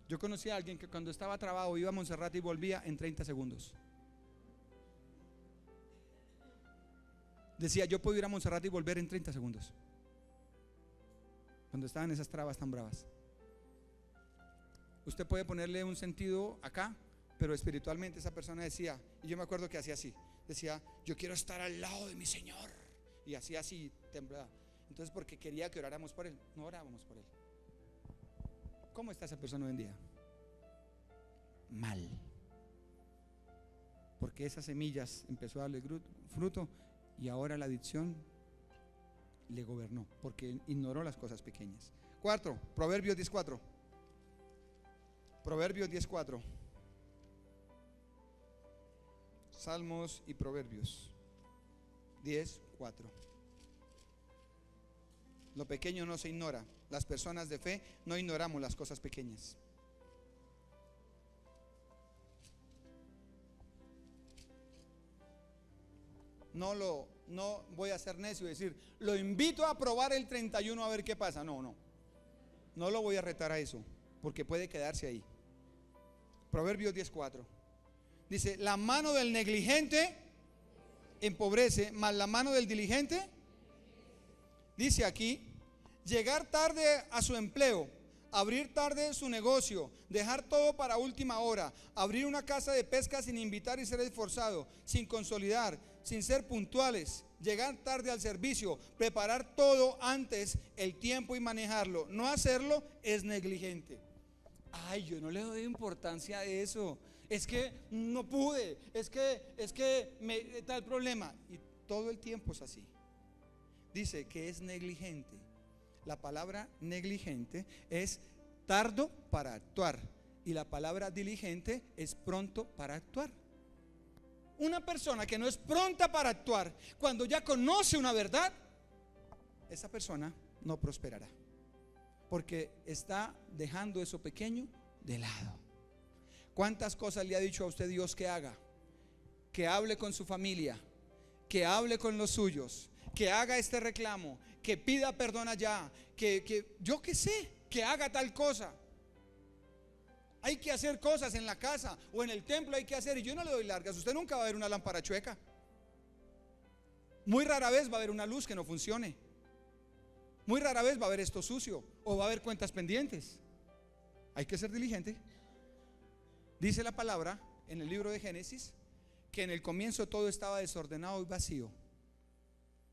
Yo conocí a alguien que cuando estaba trabado iba a Monserrate y volvía en 30 segundos. Decía, yo puedo ir a Monserrate y volver en 30 segundos. Cuando estaban esas trabas tan bravas. Usted puede ponerle un sentido acá, pero espiritualmente esa persona decía, y yo me acuerdo que hacía así, decía, yo quiero estar al lado de mi Señor, y hacía así, temblaba. Entonces, porque quería que oráramos por él, no orábamos por él. ¿Cómo está esa persona hoy en día? Mal, porque esas semillas empezó a darle fruto, y ahora la adicción le gobernó, porque ignoró las cosas pequeñas. 4, Proverbios 10:4. Proverbios 10:4. Salmos y Proverbios 10:4. Lo pequeño no se ignora. Las personas de fe no ignoramos las cosas pequeñas. No voy a ser necio y decir, lo invito a probar el 31 a ver qué pasa. No lo voy a retar a eso, porque puede quedarse ahí. Proverbios 10:4 dice, la mano del negligente empobrece, mas la mano del diligente, dice aquí, llegar tarde a su empleo, abrir tarde su negocio, dejar todo para última hora, abrir una casa de pesca sin invitar y ser esforzado, sin consolidar, sin ser puntuales, llegar tarde al servicio, preparar todo antes el tiempo y manejarlo, no hacerlo es negligente. Ay, yo no le doy importancia a eso, es que no pude, es que me está el problema, y todo el tiempo es así. Dice que es negligente. La palabra negligente es tardo para actuar, y la palabra diligente es pronto para actuar. Una persona que no es pronta para actuar, cuando ya conoce una verdad, esa persona no prosperará, porque está dejando eso pequeño de lado. ¿Cuántas cosas le ha dicho a usted Dios que haga? Que hable con su familia, que hable con los suyos, que haga este reclamo, que pida perdón allá, que yo qué sé, que haga tal cosa. Hay que hacer cosas en la casa o en el templo, hay que hacer, y yo no le doy largas. Usted nunca va a ver una lámpara chueca. Muy rara vez va a haber una luz que no funcione. Muy rara vez va a haber esto sucio, o va a haber cuentas pendientes. Hay que ser diligente. Dice la palabra en el libro de Génesis que en el comienzo todo estaba desordenado y vacío,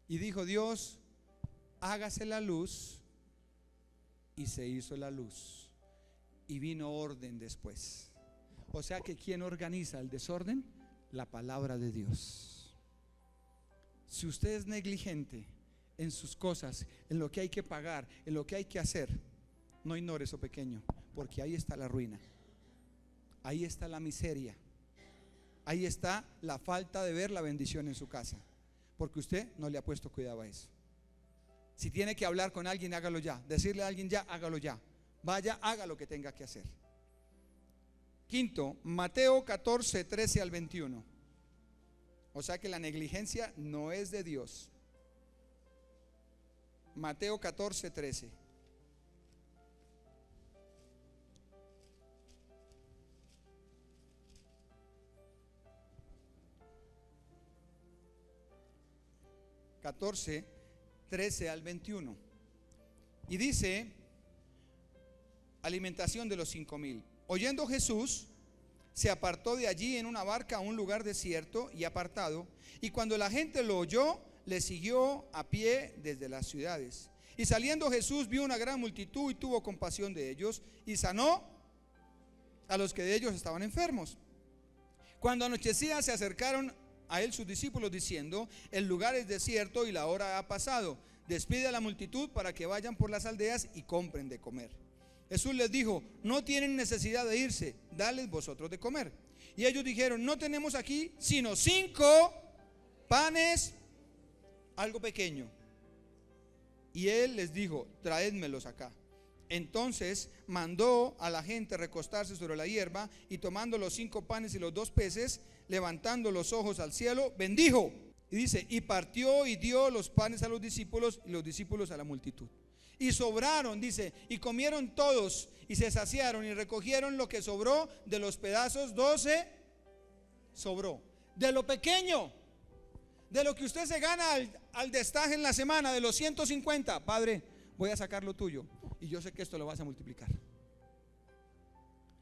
y dijo Dios, hágase la luz, y se hizo la luz, y vino orden después. O sea que ¿quién organiza el desorden? La palabra de Dios. Si usted es negligente en sus cosas, en lo que hay que pagar, en lo que hay que hacer, no ignore eso pequeño, porque ahí está la ruina, ahí está la miseria, ahí está la falta de ver la bendición en su casa, porque usted no le ha puesto cuidado a eso. Si tiene que hablar con alguien, hágalo ya. Decirle a alguien ya, hágalo ya. Vaya, haga lo que tenga que hacer. Quinto, Mateo 14, 13 al 21. O sea que la negligencia no es de Dios. Mateo 14, 13. (14, 13 al 21). Y dice, alimentación de los 5,000. Oyendo Jesús, se apartó de allí en una barca a un lugar desierto y apartado, y cuando la gente lo oyó, le siguió a pie desde las ciudades. Y saliendo Jesús vio una gran multitud y tuvo compasión de ellos, y sanó a los que de ellos estaban enfermos. Cuando anochecía, se acercaron a él sus discípulos diciendo, el lugar es desierto y la hora ha pasado, despide a la multitud para que vayan por las aldeas y compren de comer. Jesús les dijo, no tienen necesidad de irse, dadles vosotros de comer. Y ellos dijeron, no tenemos aquí sino 5 panes, algo pequeño. Y él les dijo, traédmelos acá. Entonces mandó a la gente recostarse sobre la hierba, y tomando los 5 panes y los 2 peces, levantando los ojos al cielo, bendijo. Y dice, y partió y dio los panes a los discípulos, y los discípulos a la multitud. Y sobraron, dice, y comieron todos, y se saciaron, y recogieron lo que sobró de los pedazos, 12 sobró. De lo pequeño, de lo que usted se gana al destaje en la semana, de los 150, Padre, voy a sacar lo tuyo, y yo sé que esto lo vas a multiplicar.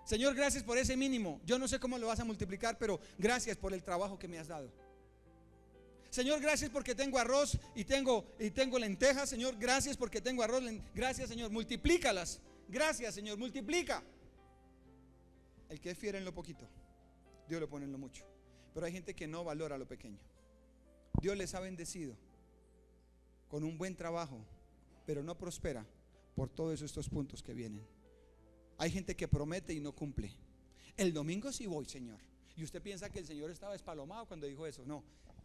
Señor, gracias por ese mínimo. Yo no sé cómo lo vas a multiplicar, pero gracias por el trabajo que me has dado. Señor, gracias porque tengo arroz y tengo lentejas. Señor, gracias porque tengo arroz. Gracias, Señor, multiplícalas. Gracias, Señor, multiplica. El que es fiel en lo poquito, Dios lo pone en lo mucho. Pero hay gente que no valora lo pequeño. Dios les ha bendecido con un buen trabajo, pero no prospera por todos estos puntos que vienen. Hay gente que promete y no cumple. El domingo sí voy, Señor. Y usted piensa que el Señor estaba espalomado cuando dijo eso. No,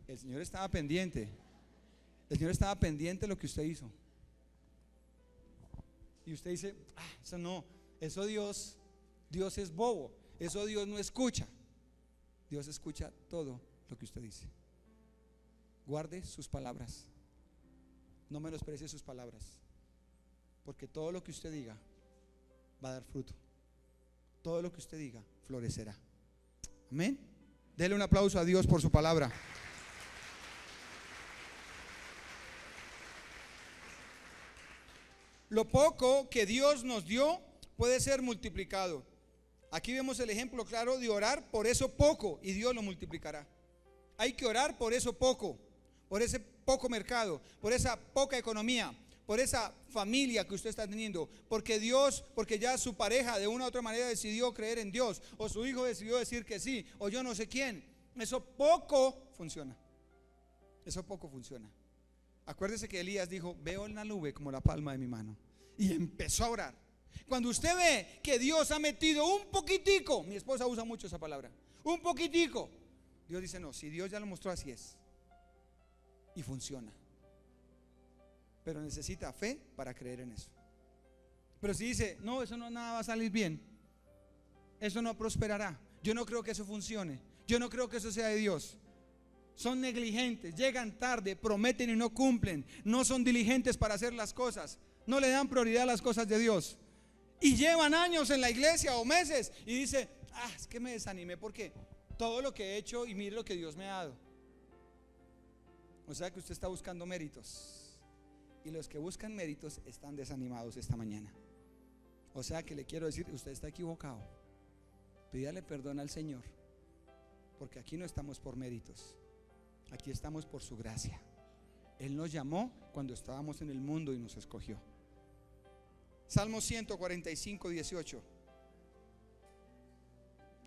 el Señor estaba pendiente. El Señor estaba pendiente de lo que usted hizo. Y usted dice, eso no, eso Dios es bobo. Eso Dios no escucha. Dios escucha todo lo que usted dice. Guarde sus palabras. No menosprecie sus palabras. Porque todo lo que usted diga va a dar fruto. Todo lo que usted diga florecerá. Amén. Dele un aplauso a Dios por su palabra. Lo poco que Dios nos dio puede ser multiplicado. Aquí vemos el ejemplo claro de orar por eso poco y Dios lo multiplicará. Hay que orar por eso poco, por ese poco mercado, por esa poca economía, por esa familia que usted está teniendo, porque ya su pareja de una u otra manera decidió creer en Dios, o su hijo decidió decir que sí, o yo no sé quién. Eso poco funciona. Eso poco funciona. Acuérdese que Elías dijo, veo en la nube como la palma de mi mano, y empezó a orar. Cuando usted ve que Dios ha metido un poquitico, mi esposa usa mucho esa palabra, un poquitico, Dios dice, no, si Dios ya lo mostró, así es. Y funciona. Pero necesita fe para creer en eso. Pero si dice, no, eso no nada va a salir bien, eso no prosperará, yo no creo que eso funcione, yo no creo que eso sea de Dios. Son negligentes, llegan tarde, prometen y no cumplen, no son diligentes para hacer las cosas, no le dan prioridad a las cosas de Dios. Y llevan años en la iglesia o meses y dice, es que me desanimé porque todo lo que he hecho y mire lo que Dios me ha dado. O sea que usted está buscando méritos, y los que buscan méritos están desanimados esta mañana. O sea que le quiero decir, usted está equivocado. Pídale perdón al Señor, porque aquí no estamos por méritos, aquí estamos por su gracia. Él nos llamó cuando estábamos en el mundo y nos escogió. Salmo 145, 18.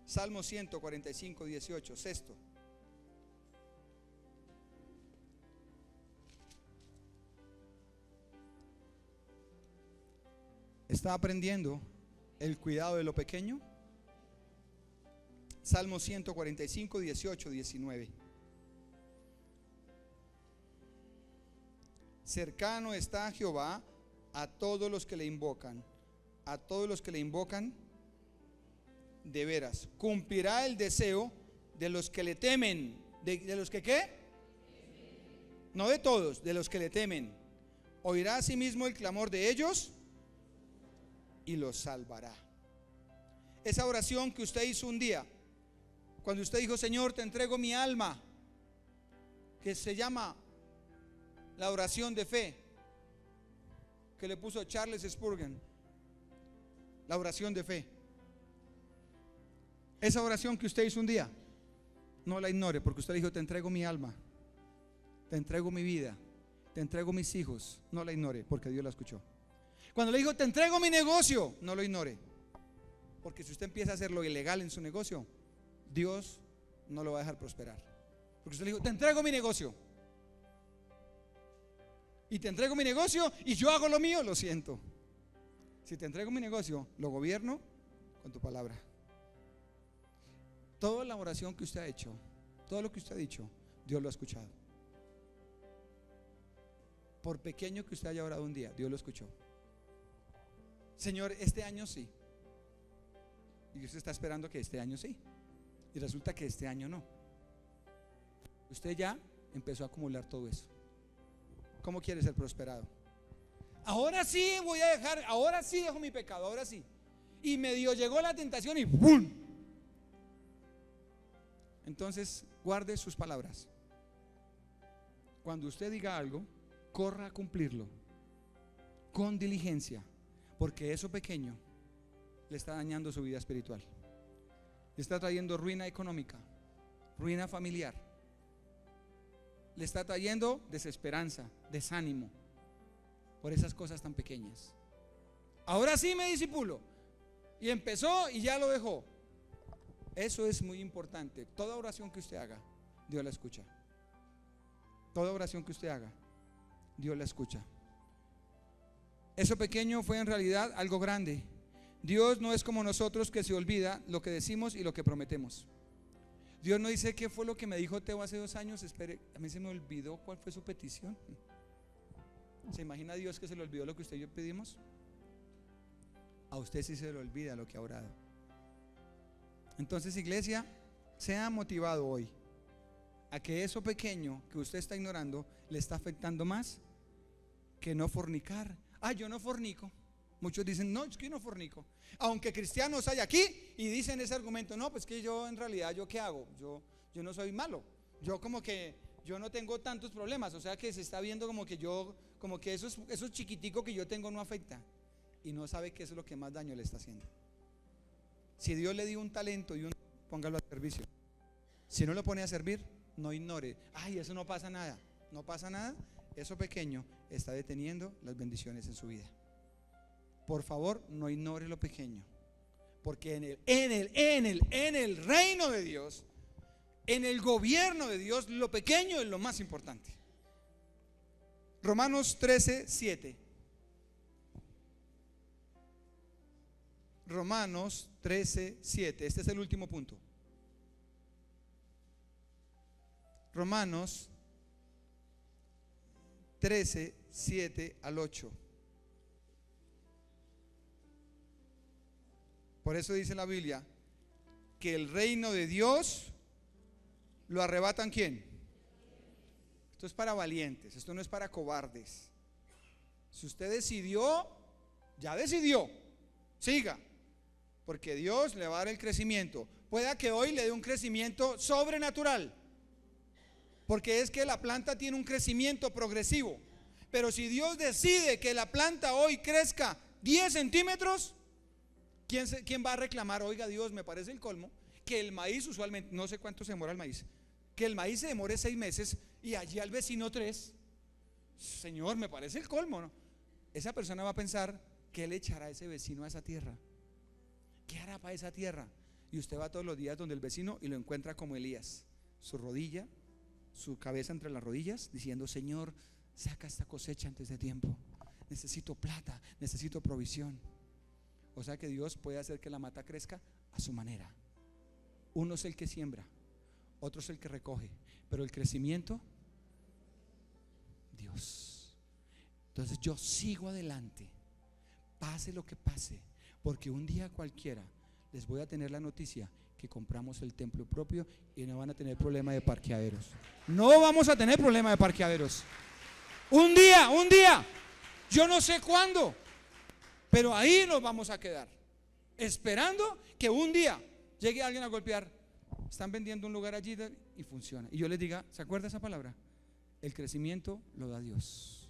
Salmo 145, 18, sexto. ¿Está aprendiendo el cuidado de lo pequeño? Salmo 145, 18, 19. Cercano está Jehová a todos los que le invocan, a todos los que le invocan de veras. Cumplirá el deseo de los que le temen. ¿De los que qué? No de todos, de los que le temen. Oirá asimismo el clamor de ellos y los salvará. Esa oración que usted hizo un día, cuando usted dijo, Señor, te entrego mi alma, que se llama la oración de fe, que le puso Charles Spurgeon, la oración de fe. Esa oración que usted hizo un día, no la ignore, porque usted dijo, te entrego mi alma, te entrego mi vida, te entrego mis hijos. No la ignore, porque Dios la escuchó. Cuando le dijo, te entrego mi negocio, no lo ignore, porque si usted empieza a hacer lo ilegal en su negocio, Dios no lo va a dejar prosperar. Porque usted le dijo, te entrego mi negocio, y te entrego mi negocio y yo hago lo mío, lo siento. Si te entrego mi negocio, lo gobierno con tu palabra. Toda la oración que usted ha hecho, todo lo que usted ha dicho, Dios lo ha escuchado. Por pequeño que usted haya orado un día, Dios lo escuchó. Señor, este año sí. Y usted está esperando que este año sí, y resulta que este año no. Usted ya empezó a acumular todo eso. ¿Cómo quiere ser prosperado? Ahora sí voy a dejar, ahora sí dejo mi pecado, ahora sí. Y medio llegó la tentación y ¡bum! Entonces, guarde sus palabras. Cuando usted diga algo, corra a cumplirlo con diligencia, porque eso pequeño le está dañando su vida espiritual. Le está trayendo ruina económica, ruina familiar. Le está trayendo desesperanza, desánimo por esas cosas tan pequeñas. Ahora sí me discipulo. Y empezó y ya lo dejó. Eso es muy importante. Toda oración que usted haga, Dios la escucha. Toda oración que usted haga, Dios la escucha. Eso pequeño fue en realidad algo grande. Dios no es como nosotros, que se olvida lo que decimos y lo que prometemos. Dios no dice: ¿qué fue lo que me dijo Teo hace 2 años? Espere, a mí se me olvidó cuál fue su petición. ¿Se imagina Dios que se le olvidó lo que usted y yo pedimos? A usted sí se le olvida lo que ha orado. Entonces, iglesia, sea motivado hoy a que eso pequeño que usted está ignorando le está afectando más que no fornicar. Yo no fornico. Muchos dicen: no, es que yo no fornico. Aunque cristianos hay aquí y dicen ese argumento: no, pues que yo en realidad, ¿yo qué hago? Yo no soy malo. Yo como que yo no tengo tantos problemas. O sea que se está viendo como que yo, como que eso chiquitico que yo tengo no afecta. Y no sabe que eso es lo que más daño le está haciendo. Si Dios le dio un talento póngalo a servicio. Si no lo pone a servir, no ignore: eso no pasa nada. No pasa nada. Eso pequeño está deteniendo las bendiciones en su vida. Por favor, no ignore lo pequeño, porque en el reino de Dios, en el gobierno de Dios, lo pequeño es lo más importante. Romanos 13:7. Romanos 13:7. Este es el último punto. Romanos 13:7 al 8. Por eso dice la Biblia que el reino de Dios lo arrebatan ¿quién? Esto es para valientes, esto no es para cobardes. Si usted decidió, ya decidió, siga, porque Dios le va a dar el crecimiento. Pueda que hoy le dé un crecimiento sobrenatural, porque es que la planta tiene un crecimiento progresivo. Pero si Dios decide que la planta hoy crezca 10 centímetros, ¿quién va a reclamar? Oiga, Dios, me parece el colmo que el maíz usualmente, no sé cuánto se demora el maíz, que el maíz se demore 6 meses y allí al vecino 3. Señor, me parece el colmo, ¿no? Esa persona va a pensar: ¿qué le echará ese vecino a esa tierra? ¿Qué hará para esa tierra? Y usted va todos los días donde el vecino y lo encuentra como Elías, su rodilla, su cabeza entre las rodillas, diciendo: Señor, saca esta cosecha antes de tiempo. Necesito plata, necesito provisión. O sea que Dios puede hacer que la mata crezca a su manera. Uno es el que siembra, otro es el que recoge, pero el crecimiento, Dios. Entonces yo sigo adelante, pase lo que pase, porque un día cualquiera les voy a tener la noticia que compramos el templo propio y no van a tener problema de parqueaderos. No vamos a tener problema de parqueaderos. Un día, yo no sé cuándo, pero ahí nos vamos a quedar, esperando que un día llegue alguien a golpear: están vendiendo un lugar allí y funciona. Y yo les diga: ¿se acuerda esa palabra? El crecimiento lo da Dios.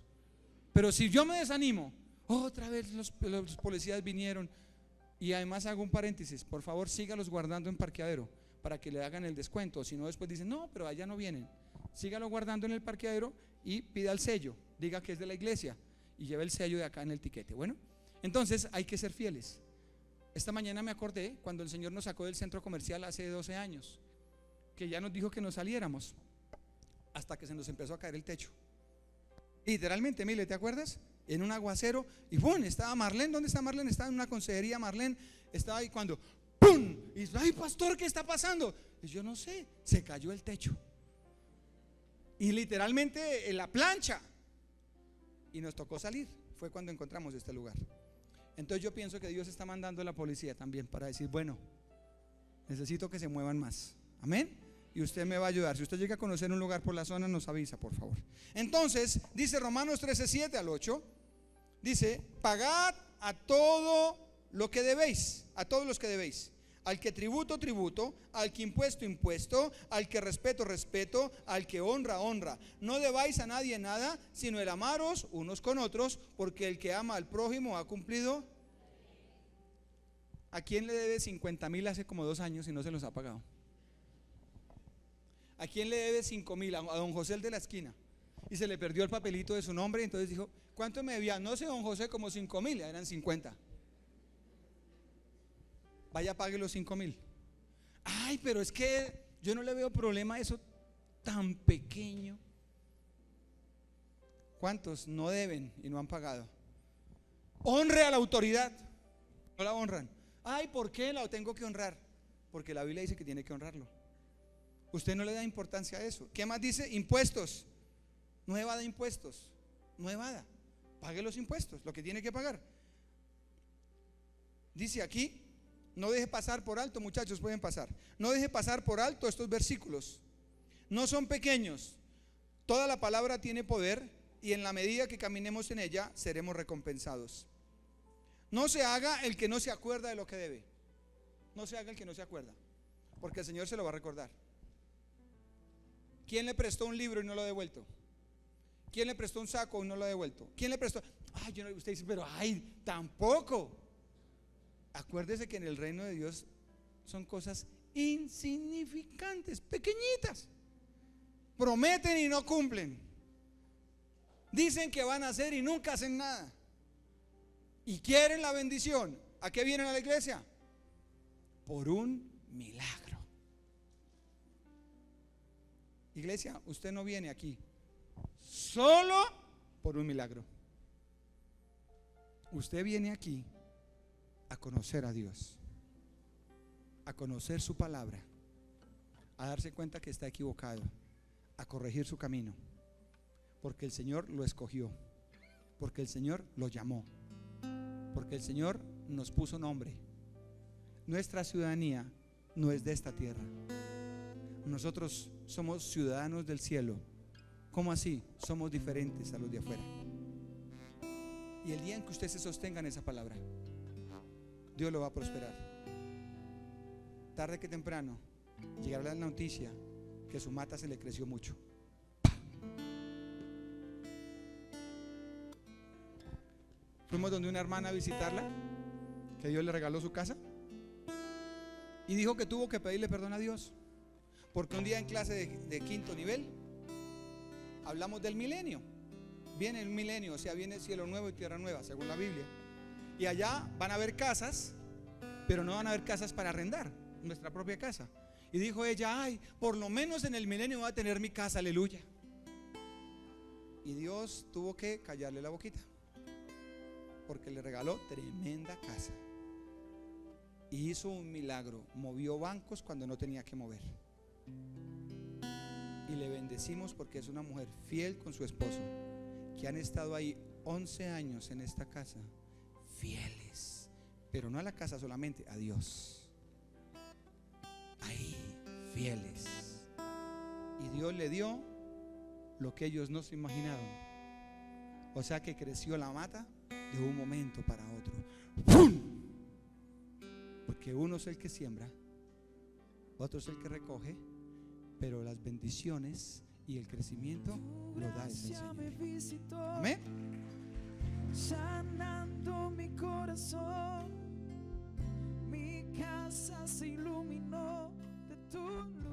Pero si yo me desanimo, otra vez los policías vinieron. Y además hago un paréntesis: por favor, sígalos guardando en parqueadero para que le hagan el descuento. Si no, después dicen: no, pero allá no vienen. Sígalo guardando en el parqueadero y pida el sello, diga que es de la iglesia y lleve el sello de acá en el tiquete. Bueno, entonces hay que ser fieles. Esta mañana me acordé cuando el Señor nos sacó del centro comercial hace 12 años, que ya nos dijo que nos saliéramos, hasta que se nos empezó a caer el techo. Literalmente, Mile, ¿te acuerdas? En un aguacero, y ¡pum! Estaba Marlene. ¿Dónde está Marlene? Estaba en una consejería. Marlene estaba ahí cuando ¡pum! Y ¡ay, pastor, qué está pasando! Y yo no sé, se cayó el techo. Y literalmente en la plancha. Y nos tocó salir. Fue cuando encontramos este lugar. Entonces yo pienso que Dios está mandando a la policía también para decir: bueno, necesito que se muevan más. Amén. Y usted me va a ayudar. Si usted llega a conocer un lugar por la zona, nos avisa, por favor. Entonces, dice Romanos 13:7 al 8, dice: pagad a todo lo que debéis, a todos los que debéis. Al que tributo, tributo. Al que impuesto, impuesto. Al que respeto, respeto. Al que honra, honra. No debáis a nadie nada, sino el amaros unos con otros, porque el que ama al prójimo ha cumplido. ¿A quién le debe 50,000 hace como 2 años y no se los ha pagado? ¿A quién le debe 5,000? A don José el de la esquina. Y se le perdió el papelito de su nombre, y entonces dijo, ¿cuánto me debía? No sé, don José, como 5,000, eran 50. Vaya, pague los 5,000. Ay, pero es que yo no le veo problema a eso tan pequeño. ¿Cuántos no deben y no han pagado? Honre a la autoridad. No la honran. Ay, ¿por qué la tengo que honrar? Porque la Biblia dice que tiene que honrarlo. Usted no le da importancia a eso. ¿Qué más dice? Impuestos. No evada impuestos. No evada. Pague los impuestos, lo que tiene que pagar. Dice aquí, no deje pasar por alto, muchachos, pueden pasar. No deje pasar por alto estos versículos. No son pequeños. Toda la palabra tiene poder y en la medida que caminemos en ella seremos recompensados. No se haga el que no se acuerda de lo que debe. No se haga el que no se acuerda, porque el Señor se lo va a recordar. ¿Quién le prestó un libro y no lo ha devuelto? ¿Quién le prestó un saco y no lo ha devuelto? ¿Quién le prestó? Ay, yo no, usted dice, pero ay, tampoco. Acuérdese que en el reino de Dios son cosas insignificantes, pequeñitas. Prometen y no cumplen. Dicen que van a hacer y nunca hacen nada. Y quieren la bendición. ¿A qué vienen a la iglesia? Por un milagro. Iglesia, usted no viene aquí solo por un milagro. Usted viene aquí a conocer a Dios, a conocer su palabra, a darse cuenta que está equivocado, a corregir su camino, porque el Señor lo escogió, porque el Señor lo llamó, porque el Señor nos puso nombre. Nuestra ciudadanía no es de esta tierra. Nosotros somos ciudadanos del cielo. ¿Cómo así? Somos diferentes a los de afuera. Y el día en que usted se sostenga en esa palabra, Dios lo va a prosperar. Tarde que temprano llegará la noticia que su mata se le creció mucho. Fuimos donde una hermana a visitarla, que Dios le regaló su casa, y dijo que tuvo que pedirle perdón a Dios, porque un día en clase de 5º nivel hablamos del milenio. Viene el milenio, o sea, viene cielo nuevo y tierra nueva, según la Biblia. Y allá van a haber casas, pero no van a haber casas para arrendar, nuestra propia casa. Y dijo ella, ay, por lo menos en el milenio voy a tener mi casa, aleluya. Y Dios tuvo que callarle la boquita, porque le regaló tremenda casa. Y hizo un milagro, movió bancos cuando no tenía que mover. Y le bendecimos porque es una mujer fiel con su esposo, que han estado ahí 11 años en esta casa, fieles, pero no a la casa solamente, a Dios. Ahí, fieles. Y Dios le dio lo que ellos no se imaginaron. O sea que creció la mata de un momento para otro. ¡Pum! Porque uno es el que siembra, otro es el que recoge, pero las bendiciones y el crecimiento lo da el Señor. Amén. Sanando mi corazón, mi casa se iluminó de tu luz.